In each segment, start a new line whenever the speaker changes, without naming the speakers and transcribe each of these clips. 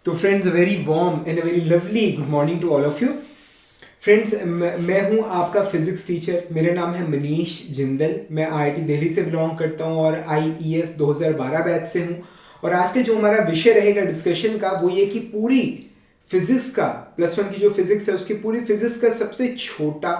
तो friends, very warm and very lovely good morning to all of you. Friends, मैं हूं आपका physics teacher. मेरा नाम है मनीष जिंदल। मैं आईआईटी दिल्ली से बिलोंग करता हूं और आईईएस 2012 बैच से हूं। और आज का जो हमारा विषय रहेगा डिस्कशन का वो ये कि पूरी फिजिक्स का +1 की जो फिजिक्स है उसकी पूरी फिजिक्स का सबसे छोटा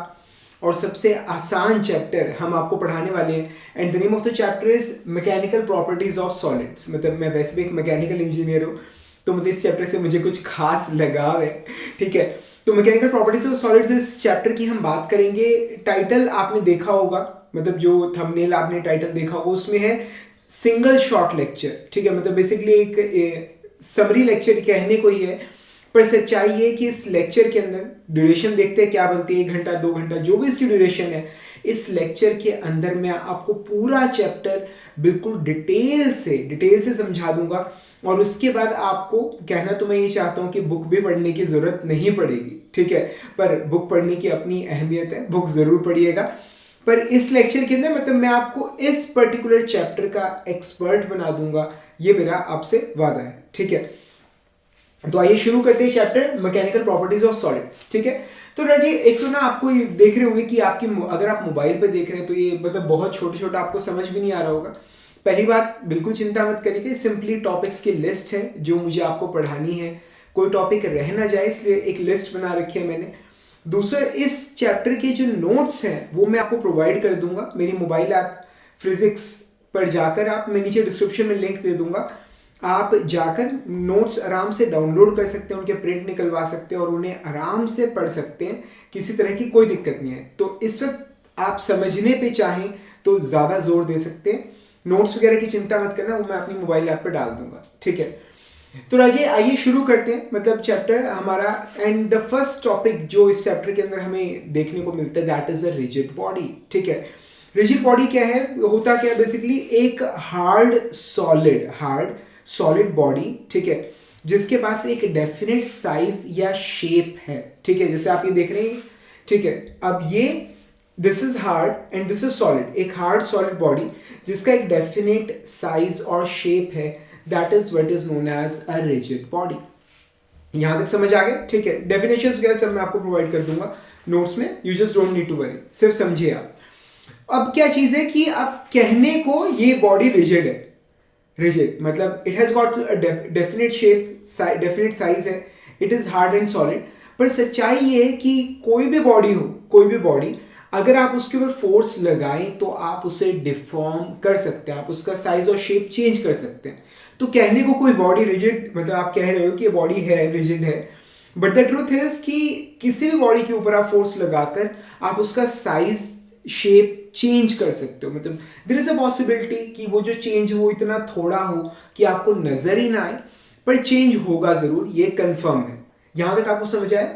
और सबसे आसान चैप्टर हम आपको पढ़ाने वाले हैं। And the name of the chapter is mechanical properties of solids. मतलब मैं वैसे भी एक मैकेनिकल इंजीनियर हूँ, तो मतलब इस चैप्टर से मुझे कुछ खास लगाव है। ठीक है, तो मैकेनिकल प्रॉपर्टीज ऑफ सॉलिड्स इस चैप्टर की हम बात करेंगे। टाइटल आपने देखा होगा, मतलब जो थंबनेल आपने टाइटल देखा होगा उसमें है सिंगल शॉर्ट लेक्चर। ठीक है, मतलब बेसिकली एक समरी लेक्चर कहने को ही है, पर सच्चाई है कि इस लेक्चर के अंदर ड्यूरेशन देखते हैं क्या बनती है, 1 घंटा 2 घंटा जो भी इसकी ड्यूरेशन है। इस लेक्चर के अंदर मैं आपको पूरा चैप्टर बिल्कुल डिटेल से समझा दूंगा। और उसके बाद आपको कहना तो मैं ये चाहता हूँ कि बुक भी पढ़ने की ज़रूरत नहीं पड़ेगी। ठीक है, पर बुक पढ़ने की अपनी अहमियत है, बुक ज़रूर पढ़िएगा। पर इस लेक्चर के अंदर मतलब मैं आपको इस पर्टिकुलर चैप्टर का एक्सपर्ट बना दूंगा, ये मेरा आपसे वादा है। ठीक है, तो आइए शुरू करते हैं chapter mechanical properties of solids. ठीक है, तो राजी एक तो ना आपको ये देख रहे होंगे कि आपकी अगर आप मोबाइल पे देख रहे हैं तो ये मतलब बहुत छोटा आपको समझ भी नहीं आ रहा होगा। पहली बात, बिल्कुल चिंता मत करिए, सिंपली टॉपिक्स की लिस्ट है जो मुझे आपको पढ़ानी है। कोई टॉपिक रह ना जाए इसलिए एक लिस्ट बना रखी है मैंने। दूसरा, इस चैप्टर के जो नोट्स हैं वो मैं आपको प्रोवाइड कर दूंगा मेरी मोबाइल ऐप फिजिक्स पर जाकर। आप मैं नीचे डिस्क्रिप्शन में लिंक दे दूंगा, आप जाकर नोट्स आराम से डाउनलोड कर सकते हैं, उनके प्रिंट निकलवा सकते हैं और उन्हें आराम से पढ़ सकते हैं। किसी तरह की कोई दिक्कत नहीं है। तो इस वक्त आप समझने पे चाहें तो ज़्यादा जोर दे सकते हैं। नोट्स वगैरह की चिंता मत करना, वो मैं अपनी मोबाइल ऐप पर डाल दूंगा। ठीक है, तो राजे आइए शुरू करते हैं मतलब चैप्टर हमारा। एंड द फर्स्ट टॉपिक जो इस चैप्टर के अंदर हमें देखने को मिलता है that is the rigid body. ठीक है, रिजिड बॉडी क्या है, होता क्या है, बेसिकली एक हार्ड सॉलिड बॉडी। ठीक है, जिसके पास एक डेफिनेट साइज या शेप है। ठीक है, जैसे आप ये देख रहे हैं। ठीक है, अब ये this is hard and this is solid, एक हार्ड सॉलिड बॉडी जिसका एक डेफिनेट साइज और शेप है, that is what is known as a rigid body. यहां तक समझ आ गया? ठीक है, डेफिनेशंस वगैरह सब मैं आपको प्रोवाइड कर दूंगा नोट्स में, you just don't need to worry, सिर्फ समझिए आप। अब क्या चीज है कि अब कहने को ये बॉडी रिजिड है। रिजिड मतलब it has got definite shape, definite size है, it is hard and solid. पर सच्चाई ये है कि कोई भी बॉडी हो, कोई भी बॉडी अगर आप उसके ऊपर फोर्स लगाएं तो आप उसे डिफॉर्म कर सकते हैं, आप उसका साइज और शेप चेंज कर सकते हैं। तो कहने को कोई बॉडी रिजिड, मतलब आप कह रहे हो कि ये बॉडी है रिजिड है, बट द ट्रूथ इज कि किसी भी बॉडी के ऊपर आप फोर्स लगाकर आप उसका साइज शेप चेंज कर सकते हो। मतलब देयर इज अ पॉसिबिलिटी कि वो जो चेंज हो इतना थोड़ा हो कि आपको नजर ही ना आए, पर चेंज होगा जरूर, ये कंफर्म है। यहां तक आपको समझ आया?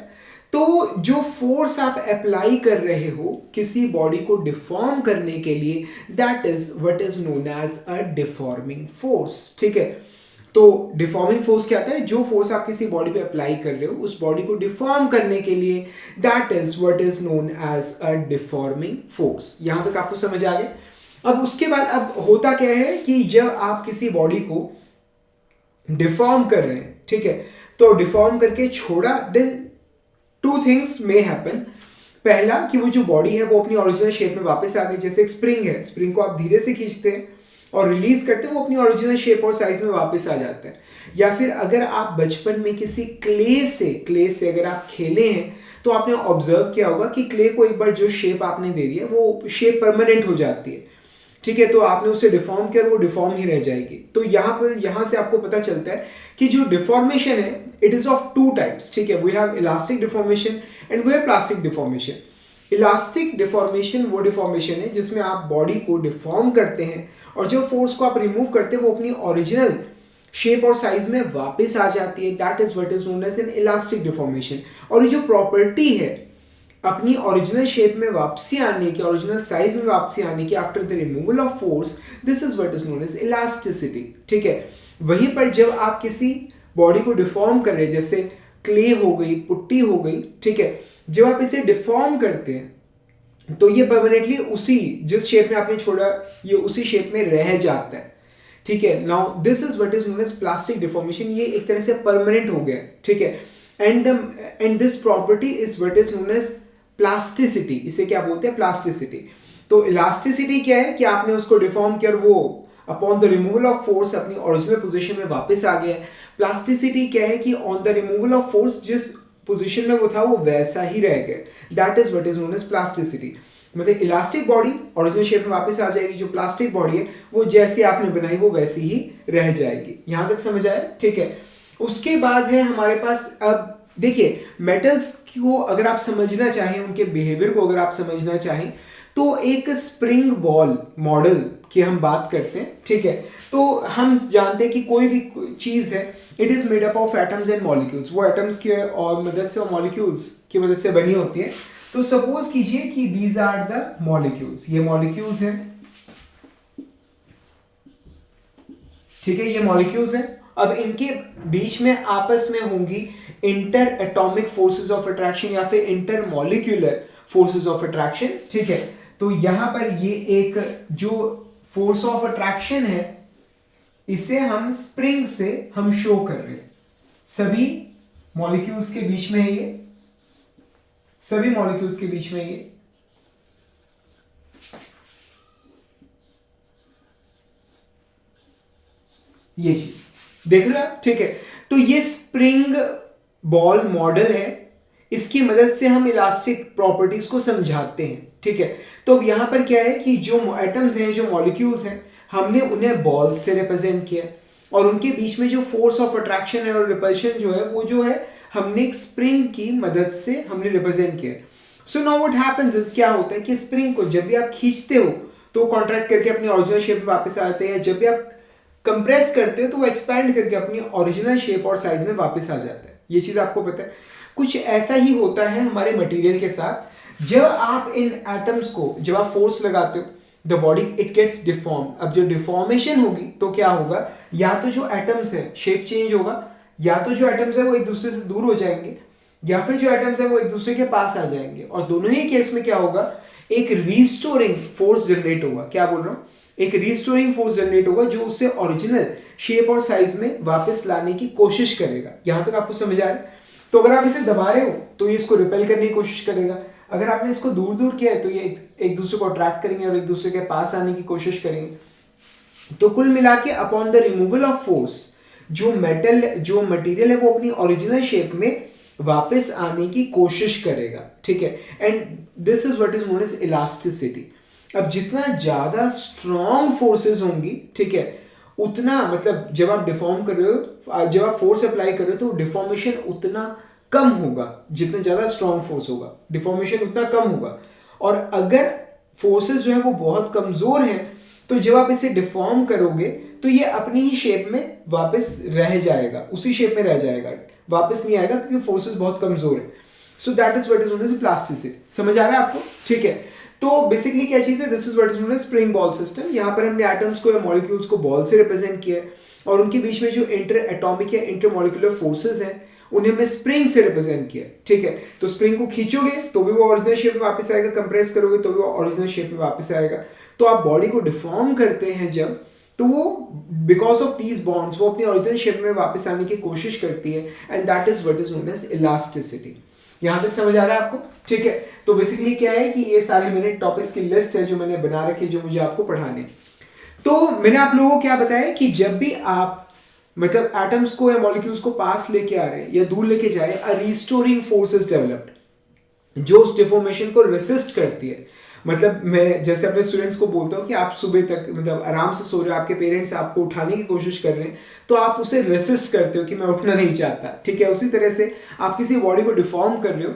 तो जो फोर्स आप अप्लाई कर रहे हो किसी बॉडी को डिफॉर्म करने के लिए, that is what is known as a deforming force. ठीक है, तो डिफॉर्मिंग फोर्स क्या आता है, जो फोर्स आप किसी बॉडी पे अप्लाई कर रहे हो उस बॉडी को डिफॉर्म करने के लिए, that is what is known as a deforming force. यहां तक आपको समझ आ गया? अब उसके बाद अब होता क्या है कि जब आप किसी बॉडी को डिफॉर्म कर रहे हैं, ठीक है, तो डिफॉर्म करके छोड़ा, देन 2 थिंग्स मे हैपन। पहला कि वो जो बॉडी है वो अपनी ओरिजिनल शेप में वापस आ गई। जैसे एक स्प्रिंग है, स्प्रिंग को आप धीरे से खींचते हैं और रिलीज करते हैं, वो अपनी ओरिजिनल शेप और साइज में वापस आ जाता है। या फिर अगर आप बचपन में किसी क्ले से अगर आप खेले हैं तो आपने ऑब्जर्व किया होगा कि क्ले को एक बार जो शेप आपने दे दिया वो शेप परमानेंट हो जाती है। ठीक है, तो आपने उसे डिफॉर्म किया, वो डिफॉर्म ही रह जाएगी। तो यहां से आपको पता चलता है कि जो डिफॉर्मेशन है इट इज ऑफ 2 टाइप्स। ठीक है, we have elastic deformation and we have plastic deformation. Elastic deformation वो डिफॉर्मेशन है जिसमें आप बॉडी को डिफॉर्म करते हैं और जो फोर्स को आप रिमूव करते हैं वो अपनी ओरिजिनल शेप और साइज में वापस आ जाती है, that is what is known as an elastic deformation. और ये जो प्रॉपर्टी है अपनी ओरिजिनल शेप में वापसी आने की, ओरिजिनल साइज में वापसी आने की after the removal of force, this is what is known as elasticity. ठीक है, वहीं पर जब आप किसी बॉडी को डिफॉर्म कर रहे हैं, जैसे क्ले हो गई, पुट्टी हो गई, ठीक है, जब आप इसे डिफॉर्म करते हैं तो ये परमानेंटली उसी जिस शेप में आपने छोड़ा ये उसी शेप में रह जाता है। ठीक है। Now this is what is known as plastic deformation, ये एक तरह से परमानेंट हो गया, ठीक है। And this property is what is known as plasticity, इसे क्या बोलते हैं, प्लास्टिसिटी। तो इलास्टिसिटी क्या है कि आपने उसको डिफॉर्म किया और वो upon the removal of force अपनी ओरिजिनल पोजीशन में वापस आ गया। प्लास्टिसिटी क्या है कि on the removal of force जिस पोजीशन में वो था वो वैसा ही रह गया, that is what is known as plasticity. मतलब इलास्टिक बॉडी ओरिजिनल शेप में वापस आ जाएगी, जो प्लास्टिक बॉडी है वो जैसी आपने बनाई वो वैसी ही रह जाएगी। यहां तक समझ आया, ठीक है। उसके बाद है हमारे पास, अब देखिए मेटल्स को अगर आप समझना चाहें, उनके बिहेवियर को अगर आप समझना चाहें, तो एक स्प्रिंग बॉल मॉडल की हम बात करते हैं, ठीक है। तो हम जानते हैं कि कोई भी चीज है, it is made up of atoms and molecules, वो एटम्स की और मदद से और मॉलिक्यूल्स की मदद से बनी होती है। तो सपोज कीजिए कि दीज आर द मॉलिक्यूल्स, ये मॉलिक्यूल्स हैं, ठीक है, ये मॉलिक्यूल्स हैं। अब इनके बीच में आपस में होंगी inter atomic forces of attraction या फिर inter molecular forces of attraction, ठीक है। तो यहां पर ये एक जो फोर्स ऑफ अट्रैक्शन है, इसे हम स्प्रिंग से हम शो कर रहे हैं, सभी मॉलिक्यूल्स के बीच में है ये, सभी मॉलिक्यूल्स के बीच में ये चीज देख रहे हो आप, ठीक है। तो ये स्प्रिंग बॉल मॉडल है, इसकी मदद से हम इलास्टिक प्रॉपर्टीज को समझाते हैं, ठीक है। तो अब यहां पर क्या है कि जो एटम्स हैं, जो मॉलिक्यूल्स हैं, हमने उन्हें बॉल से रिप्रेजेंट किया और उनके बीच में जो फोर्स ऑफ अट्रैक्शन है और रिपल्शन जो है वो जो है हमने एक स्प्रिंग की मदद से हमने रिप्रेजेंट किया। So now what happens is, क्या होता है कि स्प्रिंग को जब भी आप खींचते हो तो कॉन्ट्रैक्ट करके अपनी ओरिजिनल शेप में वापस आते हैं, जब भी आप कंप्रेस करते हो तो वो एक्सपैंड करके अपनी ओरिजिनल शेप और साइज में वापस आ जाता है। ये चीज आपको पता है। कुछ ऐसा ही होता है हमारे मटेरियल के साथ। जब आप इन एटम्स को जब आप फोर्स लगाते हो, the body it gets deform. अब जो डिफॉर्मेशन होगी तो क्या होगा, या तो जो एटम्स है शेप चेंज होगा, या तो जो एटम्स है वो एक दूसरे से दूर हो जाएंगे, या फिर जो एटम्स है वो एक दूसरे के पास आ जाएंगे। और दोनों ही केस में क्या होगा, एक रीस्टोरिंग फोर्स जनरेट होगा। क्या बोल रहा हूं, एक रीस्टोरिंग फोर्स जनरेट होगा जो उससे ओरिजिनल शेप और साइज में वापस लाने की कोशिश करेगा। यहां तक आपको समझ आ रहा है। तो अगर आप इसे दबा रहे हो तो ये इसको रिपेल करने की कोशिश करेगा, अगर आपने इसको दूर दूर किया है तो ये एक दूसरे को अट्रैक्ट करेंगे और एक दूसरे के पास आने की कोशिश करेंगे। तो कुल मिला के upon the removal of force जो मटेरियल है वो अपनी ओरिजिनल शेप में वापस आने की कोशिश करेगा, ठीक है। And this is what is known as elasticity. अब जितना ज्यादा स्ट्रॉन्ग फोर्सेस होंगी, ठीक है, उतना मतलब जब आप डिफॉर्म कर रहे हो, जब आप फोर्स अप्लाई कर रहे हो तो डिफॉर्मेशन उतना कम होगा। जितना ज्यादा स्ट्रॉन्ग फोर्स होगा डिफॉर्मेशन उतना कम होगा। और अगर फोर्सेस जो है वो बहुत कमजोर हैं तो जब आप इसे डिफॉर्म करोगे तो ये अपनी ही शेप में वापस रह जाएगा, उसी शेप में रह जाएगा, वापस नहीं आएगा क्योंकि फोर्सेस बहुत कमजोर है। So that is what is known as plasticity. समझ आ रहा है आपको, ठीक है। तो बेसिकली क्या चीज है, this is what is known as spring ball system. यहाँ पर हमने एटम्स को या मॉलिक्यूल्स को बॉल से रिप्रेजेंट किया है और उनके बीच में जो इंटर एटॉमिक या इंटर मॉलिक्यूलर फोर्सेस हैं उन्हें मैं स्प्रिंग से रिप्रेजेंट किया, ठीक है। तो स्प्रिंग को खींचोगे तो भी वो ओरिजिनल शेप में वापस आएगा, कंप्रेस करोगे तो भी वो ओरिजिनल शेप में वापस आएगा। तो आप बॉडी को डिफॉर्म करते हैं जब, तो वो बिकॉज ऑफ दीज बॉन्ड्स वो अपनी ओरिजिनल शेप में वापस आने की कोशिश करती है, and that is what is known as elasticity. यहां तक समझ आ रहा है आपको, ठीक है। तो बेसिकली क्या है कि ये सारे मेरे टॉपिक्स की लिस्ट है जो मैंने बना रखी है जो मुझे आपको पढ़ाने। तो मैंने आप लोगों को क्या बताया कि जब भी आप मतलब एटम्स को या मॉलिक्यूल्स को पास लेके आ रहे हैं या दूर लेके जा रहे हैं, अ रीस्टोरिंग फोर्स इज डेवलप्ड जो उस डिफॉर्मेशन को रेसिस्ट करती है। मतलब मैं जैसे अपने स्टूडेंट्स को बोलता हूँ कि आप सुबह तक मतलब आराम से सो रहे हो, आपके पेरेंट्स आपको उठाने की कोशिश कर रहे हैं तो आप उसे रेसिस्ट करते हो कि मैं उठना नहीं चाहता, ठीक है। उसी तरह से आप किसी बॉडी को डिफॉर्म कर रहे हो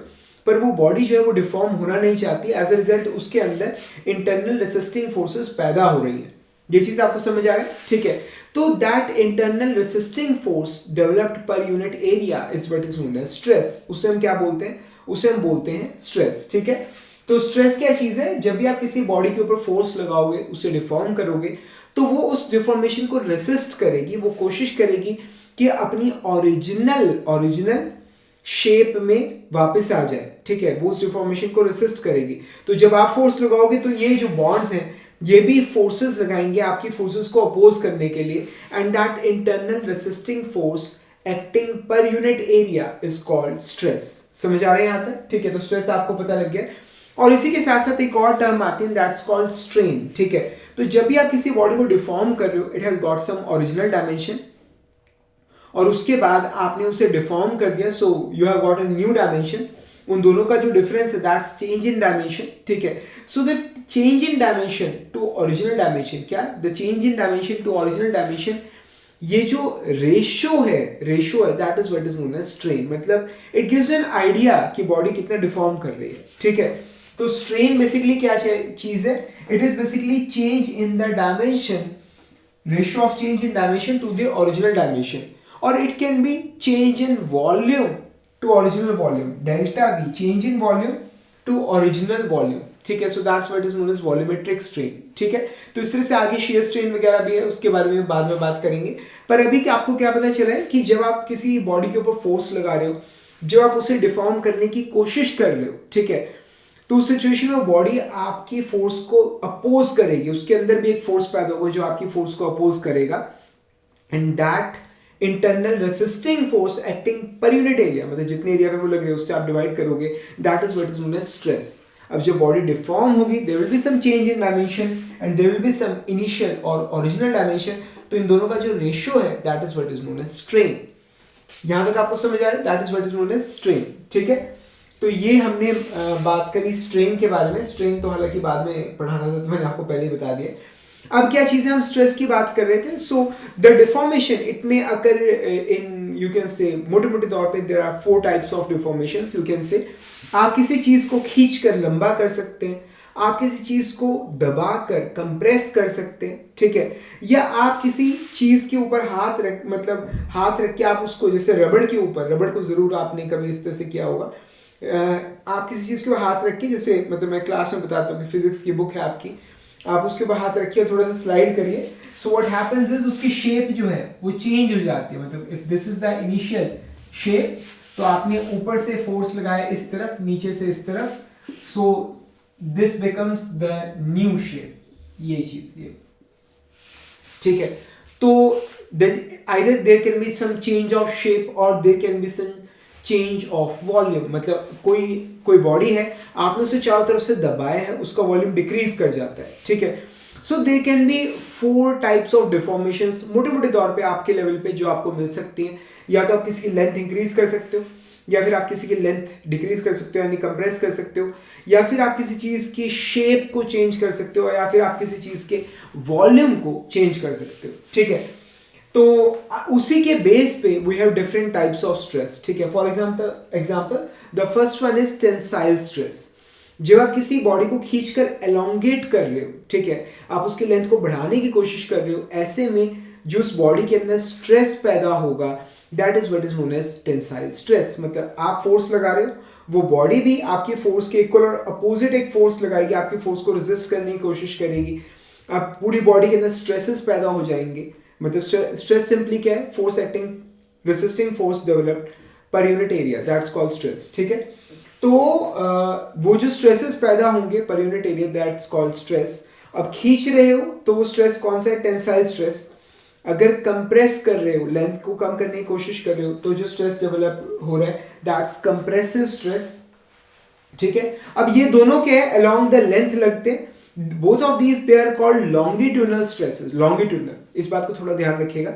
पर वो बॉडी जो है वो डिफॉर्म होना नहीं चाहती, एज अ रिजल्ट उसके अंदर इंटरनल रेसिस्टिंग फोर्सेस पैदा हो रही है। ये चीज आपको समझ आ रहा है, ठीक है। तो that internal resisting force developed per unit area is what is known as stress. उसे हम क्या बोलते हैं, उसे हम बोलते हैं स्ट्रेस, ठीक है। तो स्ट्रेस क्या चीज है, जब भी आप किसी बॉडी के ऊपर फोर्स लगाओगे उसे डिफॉर्म करोगे तो वो उस डिफॉर्मेशन को रेसिस्ट करेगी, वो कोशिश करेगी कि अपनी ओरिजिनल शेप में वापस आ जाए, ठीक है। वो उस डिफॉर्मेशन को रेसिस्ट करेगी। तो जब आप फोर्स लगाओगे तो ये जो बॉन्ड्स हैं ये भी फोर्सेस लगाएंगे आपकी फोर्सेस को अपोज करने के लिए, and that internal resisting force acting पर unit area is called stress. समझ आ रहे हैं यहाँ तक? ठीक है, तो स्ट्रेस आपको पता लग गया। और इसी के साथ साथ एक और टर्म आती है, दैट्स कॉल्ड स्ट्रेन। ठीक है, तो जब भी आप किसी बॉडी को डिफॉर्म कर रहे हो, it has got some original dimension, और उसके बाद आपने उसे डिफॉर्म कर दिया, so you have got a new dimension. उन दोनों का जो डिफरेंस है दैट्स चेंज इन डायमेंशन। ठीक है, so the change in dimension to original dimension, क्या the change in dimension to original dimension, ये जो रेशियो है that is what is known as strain. मतलब इट गिव्स एन आइडिया कि body कितना deform कर रही है। ठीक है, तो स्ट्रेन बेसिकली क्या चीज है? It is basically change in the dimension, ratio of change in dimension to the original dimension, और it can be change in volume to original volume, delta V change in volume to original volume. ठीक है, so that's what is known as volumetric strain. ठीक है, तो इस तरह से आगे शेयर स्ट्रेन वगैरह भी है, उसके बारे में बाद में बात करेंगे। पर अभी आपको क्या पता चला है कि जब आप किसी बॉडी के ऊपर फोर्स लगा रहे हो, जब आप उसे डिफॉर्म करने की कोशिश कर रहे हो, ठीक है, तो उस सिचुएशन में बॉडी आपकी फोर्स को अपोज करेगी, उसके अंदर भी एक फोर्स पैदा होगा जो आपकी फोर्स को अपोज करेगा, and that internal resisting force acting पर यूनिट एरिया, मतलब जितने एरिया पे वो लग रहे हैं उससे आप डिवाइड करोगे, that is what is known as stress. अब जब बॉडी डिफॉर्म होगी, there will be some change in dimension and there will be some initial और ओरिजिनल डायमेंशन, तो इन दोनों का जो रेशियो है that is what is known as strain. यहां तक आपको समझ आया? That is what is known as strain. ठीक है, तो ये हमने बात करी स्ट्रेन के बारे में। स्ट्रेन तो हालांकि बाद में पढ़ाना था, तो मैंने आपको पहले ही बता दिया। अब क्या चीज़ है, हम स्ट्रेस की बात कर रहे थे। सो द डिफॉर्मेशन इट में अकर इन, यू कैन से, मोटे मोटे तौर पे there are 4 types of deformations. You can say, आप किसी चीज़ को खींच कर लंबा कर सकते हैं, आप किसी चीज़ को दबा कर कंप्रेस कर सकते हैं, ठीक है, या आप किसी चीज़ के ऊपर हाथ रख, मतलब हाथ रख के आप उसको, जैसे रबड़ के ऊपर, रबड़ को ज़रूर आपने कभी इस तरह से किया होगा, आप किसी चीज़ के ऊपर हाथ रख के, जैसे मतलब मैं क्लास में बताता हूँ कि फिजिक्स की बुक है आपकी, आप उसके ऊपर हाथ रखिए, थोड़ा सा स्लाइड करिए, सो व्हाट हैपेंस इज उसकी शेप जो है वो चेंज हो जाती है। मतलब if this is the initial shape, तो आपने ऊपर से फोर्स लगाया इस तरफ, नीचे से इस तरफ, so this becomes the new shape, ये चीज, ये ठीक है। तो either there can be some change of shape or there can be some change of volume, मतलब कोई बॉडी है, आपने उसे चारों तरफ से दबाया है, उसका वॉल्यूम डिक्रीज कर जाता है, ठीक है। So there can be 4 types of deformations मोटे मोटे तौर पे आपके लेवल पे जो आपको मिल सकती हैं। या तो आप किसी की लेंथ इंक्रीज कर सकते हो, या फिर आप किसी की लेंथ डिक्रीज कर सकते हो, यानी कंप्रेस कर सकते हो, या फिर आप किसी चीज़ की शेप को चेंज कर सकते हो, या फिर आप किसी चीज़ के वॉल्यूम को चेंज कर सकते हो, ठीक है। तो उसी के बेस पे we have different types of stress, ठीक है। For example the first one is tensile stress. जब आप किसी बॉडी को खींचकर एलोंगेट कर रहे हो, ठीक है, आप उसकी लेंथ को बढ़ाने की कोशिश कर रहे हो, ऐसे में जो उस बॉडी के अंदर स्ट्रेस पैदा होगा that is what is known as tensile stress. मतलब आप फोर्स लगा रहे हो, वो बॉडी भी आपकी फोर्स के इक्वल और अपोजिट एक फोर्स लगाएगी, आपकी फोर्स को रेजिस्ट करने की कोशिश करेगी। आप पूरी बॉडी के अंदर स्ट्रेसेस पैदा हो जाएंगे। मतलब स्ट्रेस सिंपली क्या है, force acting resisting force developed per unit area, that's called stress, ठीक है। तो वो जो स्ट्रेसेस पैदा होंगे पर unit area that's called stress. अब खींच रहे हो तो वो स्ट्रेस कौन सा है, टेंसाइल स्ट्रेस। अगर कंप्रेस कर रहे हो, लेंथ को कम करने की कोशिश कर रहे हो, तो जो स्ट्रेस डेवलप हो रहा है दैट्स कंप्रेसिव स्ट्रेस, ठीक है। अब ये दोनों क्या है, अलोंग द लेंथ लगते हैं। Both of these they are called longitudinal stresses. Longitudinal, इस बात को थोड़ा ध्यान रखिएगा।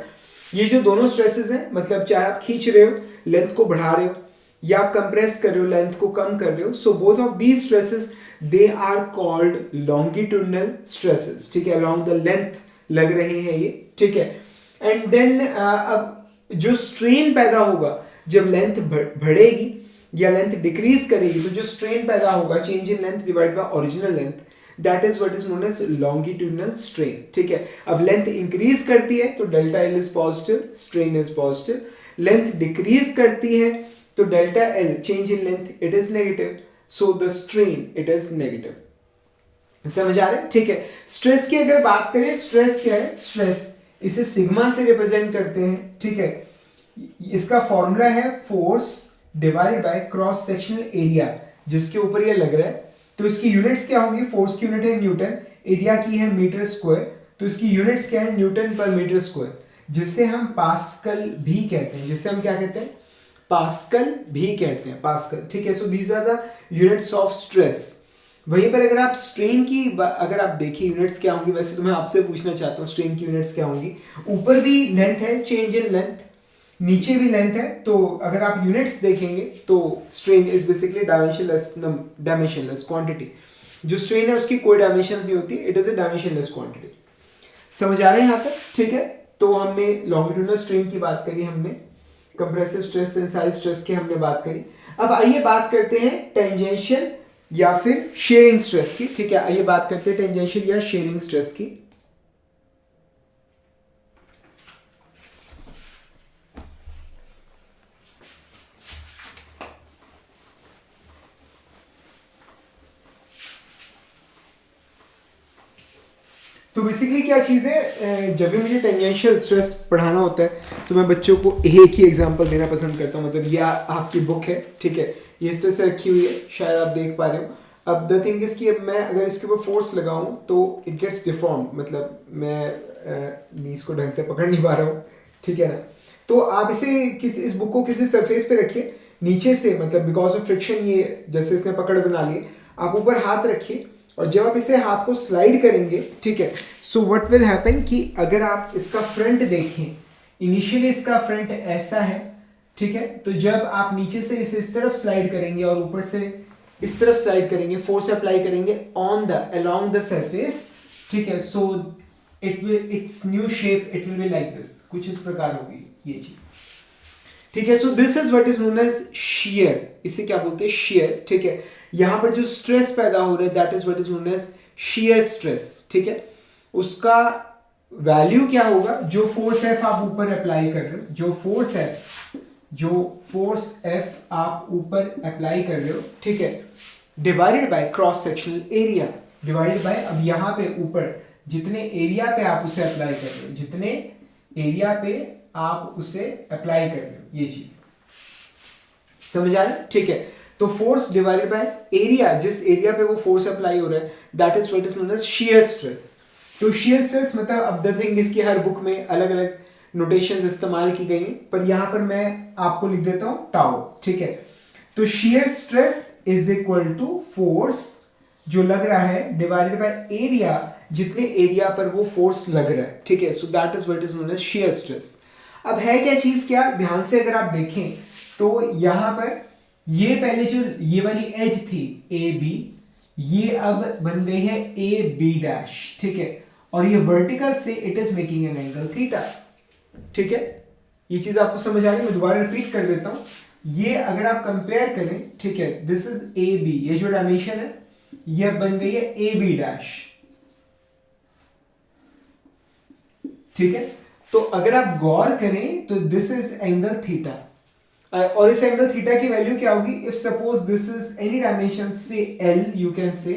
ये जो दोनों स्ट्रेसेस हैं, मतलब चाहे आप खींच रहे हो, लेंथ को बढ़ा रहे हो, या आप कंप्रेस कर रहे हो, लेंथ को कम कर रहे हो, so both of these stresses they are called longitudinal stresses, ठीक है। अलोंग द लेंथ लग रहे हैं ये, ठीक है। एंड देन अब जो स्ट्रेन पैदा होगा जब लेंथ बढ़ेगी या लेंथ डिक्रीज करेगी, तो जो स्ट्रेन पैदा होगा, change in length divide by original length, that is what is known as longitudinal strain, ठीक है। अब लेंथ इंक्रीज करती है तो delta L is positive, strain is positive. Length decrease करती है तो delta L, change in length, it is negative, so the strain it is negative. समझ आ रहा है, ठीक है। स्ट्रेस की अगर बात करें, स्ट्रेस क्या है, स्ट्रेस इसे सिग्मा से रिप्रेजेंट करते हैं, ठीक है। इसका फॉर्मूला है force divided bye cross sectional area, जिसके ऊपर ये लग रहा है। तो इसकी यूनिट्स क्या होंगी, फोर्स की यूनिट है न्यूटन, एरिया की है मीटर स्क्वायर, तो इसकी यूनिट्स क्या है, न्यूटन पर मीटर स्क्वायर, जिससे हम पास्कल भी कहते हैं, जिससे हम क्या कहते हैं, पास्कल भी कहते हैं, पास्कल। ठीक है, so these are the units of stress. वहीं पर अगर आप स्ट्रेन की अगर आप देखिए यूनिट्स क्या होंगी, वैसे तो मैं आपसे पूछना चाहता हूँ स्ट्रेन की यूनिट्स क्या होंगी। ऊपर भी लेंथ है, चेंज इन लेंथ, नीचे भी लेंथ है, तो अगर आप यूनिट्स देखेंगे तो strain is basically dimensionless quantity. जो स्ट्रेन है उसकी कोई डायमेंशंस नहीं होती, it is a dimensionless quantity. समझ आ रहे हैं यहाँ तक? ठीक है, तो हमने लॉन्गिट्यूडनल स्ट्रेन की बात करी, हमने कंप्रेसिव स्ट्रेस, टेंसाइल स्ट्रेस की हमने बात करी। अब आइए बात करते हैं टेंजेंशियल या फिर शेयरिंग स्ट्रेस की। ठीक है, आइए बात करते हैं टेंजेंशियल या शेयरिंग स्ट्रेस की। तो बेसिकली क्या चीज़ है, जब भी मुझे टेंजेंशियल स्ट्रेस पढ़ाना होता है तो मैं बच्चों को एक ही एग्जांपल देना पसंद करता हूँ। मतलब ये आपकी बुक है, ठीक है, ये इस तरह से रखी हुई है, शायद आप देख पा रहे हो। अब द थिंग इज कि अब मैं अगर इसके ऊपर फोर्स लगाऊं तो इट गेट्स डिफॉर्म, मतलब मैं नीज को ढंग से पकड़ नहीं पा रहा हूँ, ठीक है ना। तो आप इस बुक को किसी सरफेस पे रखिए नीचे से, मतलब बिकॉज ऑफ फ्रिक्शन ये जैसे इसने पकड़ बना ली, आप ऊपर हाथ रखिए और जब आप इसे हाथ को स्लाइड करेंगे, ठीक है, सो व्हाट विल हैपन कि अगर आप इसका फ्रंट देखें, इनिशियली इसका फ्रंट ऐसा है, ठीक है, तो जब आप नीचे से इसे इस तरफ स्लाइड करेंगे और ऊपर से इस तरफ स्लाइड करेंगे, फोर्स अप्लाई करेंगे on the along the surface, ठीक है, so it's new shape it will be like this, कुछ इस प्रकार होगी ये चीज, ठीक है। So this is what is known as shear, इसे क्या बोलते हैं, शियर, ठीक है। यहां पर जो स्ट्रेस पैदा हो रहा है that is what is known as shear stress, ठीक है। उसका वैल्यू क्या होगा, जो फोर्स एफ आप ऊपर अप्लाई कर रहे हो, जो फोर्स एफ आप ऊपर अप्लाई कर रहे हो, ठीक है, divided bye cross sectional area, divided by, अब यहां पे ऊपर जितने एरिया पे आप उसे अप्लाई कर रहे हो, जितने एरिया पे आप उसे अप्लाई कर रहे हो, ये चीज समझ आ रहा है, ठीक है। तो फोर्स डिवाइडेड बाय एरिया, जिस एरिया पे वो फोर्स अप्लाई हो रहा है, that is what is known as shear stress. तो शियर स्ट्रेस मतलब, अब द थिंग इसकी हर बुक में अलग अलग नोटेशंस इस्तेमाल की गई हैं, पर यहां पर मैं आपको लिख देता हूं टाउ, ठीक है। तो shear stress is equal to force जो लग रहा है डिवाइडेड बाय एरिया, जितने एरिया पर वो फोर्स लग रहा है, ठीक है। So that is what is known as shear stress. अब है क्या चीज, क्या ध्यान से अगर आप देखें तो यहां पर ये पहले जो ये वाली एज थी ए बी, ये अब बन गई है ए बी डैश, ठीक है, और ये वर्टिकल से it is making an angle theta, ठीक है। ये चीज आपको समझ आ रही है, मैं दोबारा रिपीट कर देता हूं। ये अगर आप कंपेयर करें, ठीक है, दिस इज ए बी, ये जो डायमेंशन है ये बन गई है ए बी डैश, ठीक है। तो अगर आप गौर करें तो दिस इज एंगल थीटा, और इस एंगल थीटा की वैल्यू क्या होगी, if suppose this is any dimension say L you can say,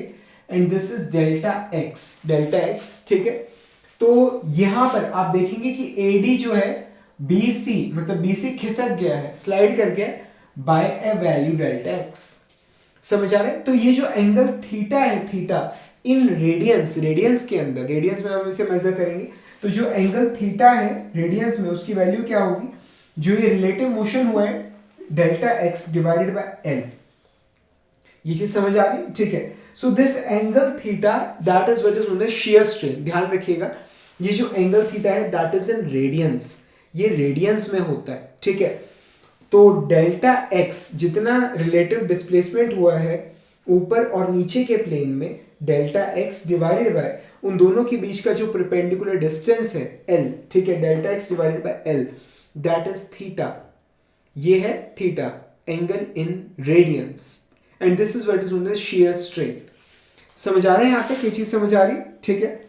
and this is delta X, ठीक है। तो यहां पर आप देखेंगे कि एडी जो है बीसी, मतलब बीसी खिसक गया है, स्लाइड कर गया बाय ए वैल्यू डेल्टा एक्स, समझ आ रहा है। तो ये जो एंगल थीटा है, थीटा इन रेडियंस के अंदर, रेडियंस में हम इसे मेजर करेंगे, तो जो एंगल थीटा है रेडियंस में, उसकी वैल्यू क्या होगी, जो ये रिलेटिव मोशन हुआ है delta X divided by L, ये चीज समझ आ रही, ठीक है। So this angle theta that is what is known as shear strain. ध्यान रखिएगा, ये जो एंगल थीटा है दैट इज इन रेडियंस, ये रेडियंस में होता है, ठीक है। तो डेल्टा एक्स जितना रिलेटिव डिस्प्लेसमेंट हुआ है ऊपर और नीचे के प्लेन में, डेल्टा एक्स डिवाइडेड बाय उन दोनों के बीच का जो परपेंडिकुलर डिस्टेंस है एल, ठीक है, delta X divided by L, that is theta, ये है theta, angle in radians, and this is what is known as shear strain. समझ आ रहे हैं यहां तक, ये चीज समझ आ रही, ठीक है,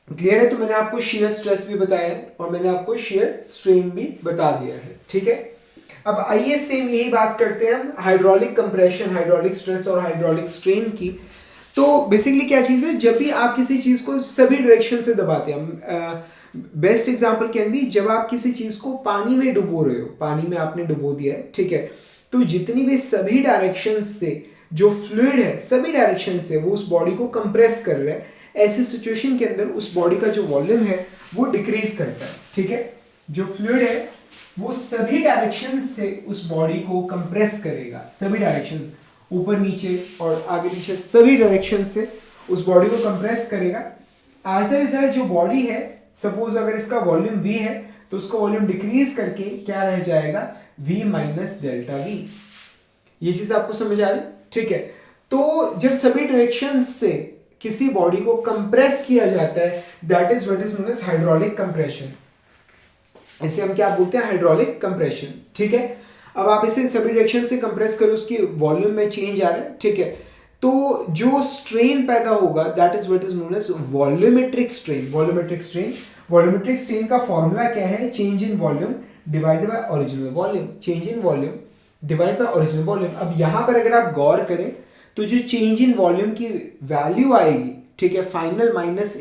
क्लियर है। तो मैंने आपको शियर स्ट्रेस भी बताया है और मैंने आपको शियर स्ट्रेन भी बता दिया है, ठीक है। अब आइए सेम यही बात करते हैं हम हाइड्रोलिक कंप्रेशन, हाइड्रोलिक स्ट्रेस और हाइड्रोलिक स्ट्रेन की। तो बेसिकली क्या चीज है, जब भी आप किसी चीज को सभी डायरेक्शन से दबाते हैं, बेस्ट एग्जांपल कैन बी, जब आप किसी चीज को पानी में डुबो रहे हो, पानी में आपने डुबो दिया है, ठीक है, तो जितनी भी सभी डायरेक्शन से जो फ्लूइड है सभी डायरेक्शन से वो उस बॉडी को कंप्रेस कर रहा है, ऐसी सिचुएशन के अंदर उस बॉडी का जो वॉल्यूम है वो डिक्रीज करता है। ठीक है, जो फ्लूइड है वो सभी डायरेक्शन से उस बॉडी को कंप्रेस करेगा, सभी डायरेक्शन, ऊपर नीचे और आगे पीछे सभी डायरेक्शन से उस बॉडी को कंप्रेस करेगा। एज ए रिजल्ट जो बॉडी है, सपोज अगर इसका वॉल्यूम v है तो उसका वॉल्यूम डिक्रीज करके क्या रह जाएगा, v माइनस डेल्टा v। ये चीज आपको समझ आ रही? ठीक है, तो जब सभी डायरेक्शन से किसी बॉडी को कंप्रेस किया जाता है, that is what is known as hydraulic compression. इसे हम क्या बोलते हैं, हाइड्रोलिक कंप्रेशन। ठीक है, अब आप इसे सभी डायरेक्शन से कंप्रेस करो, उसकी वॉल्यूम में चेंज आ रहा है। ठीक है, तो जो स्ट्रेन पैदा होगा that is what is known as volumetric strain. Volumetric strain का फॉर्मूला क्या है, change in volume divided by original volume. Change in volume divide by original volume. अब यहाँ पर अगर आप गौर करें तो जो चेंज इन वॉल्यूम की वैल्यू आएगी, ठीक है, फाइनल माइनस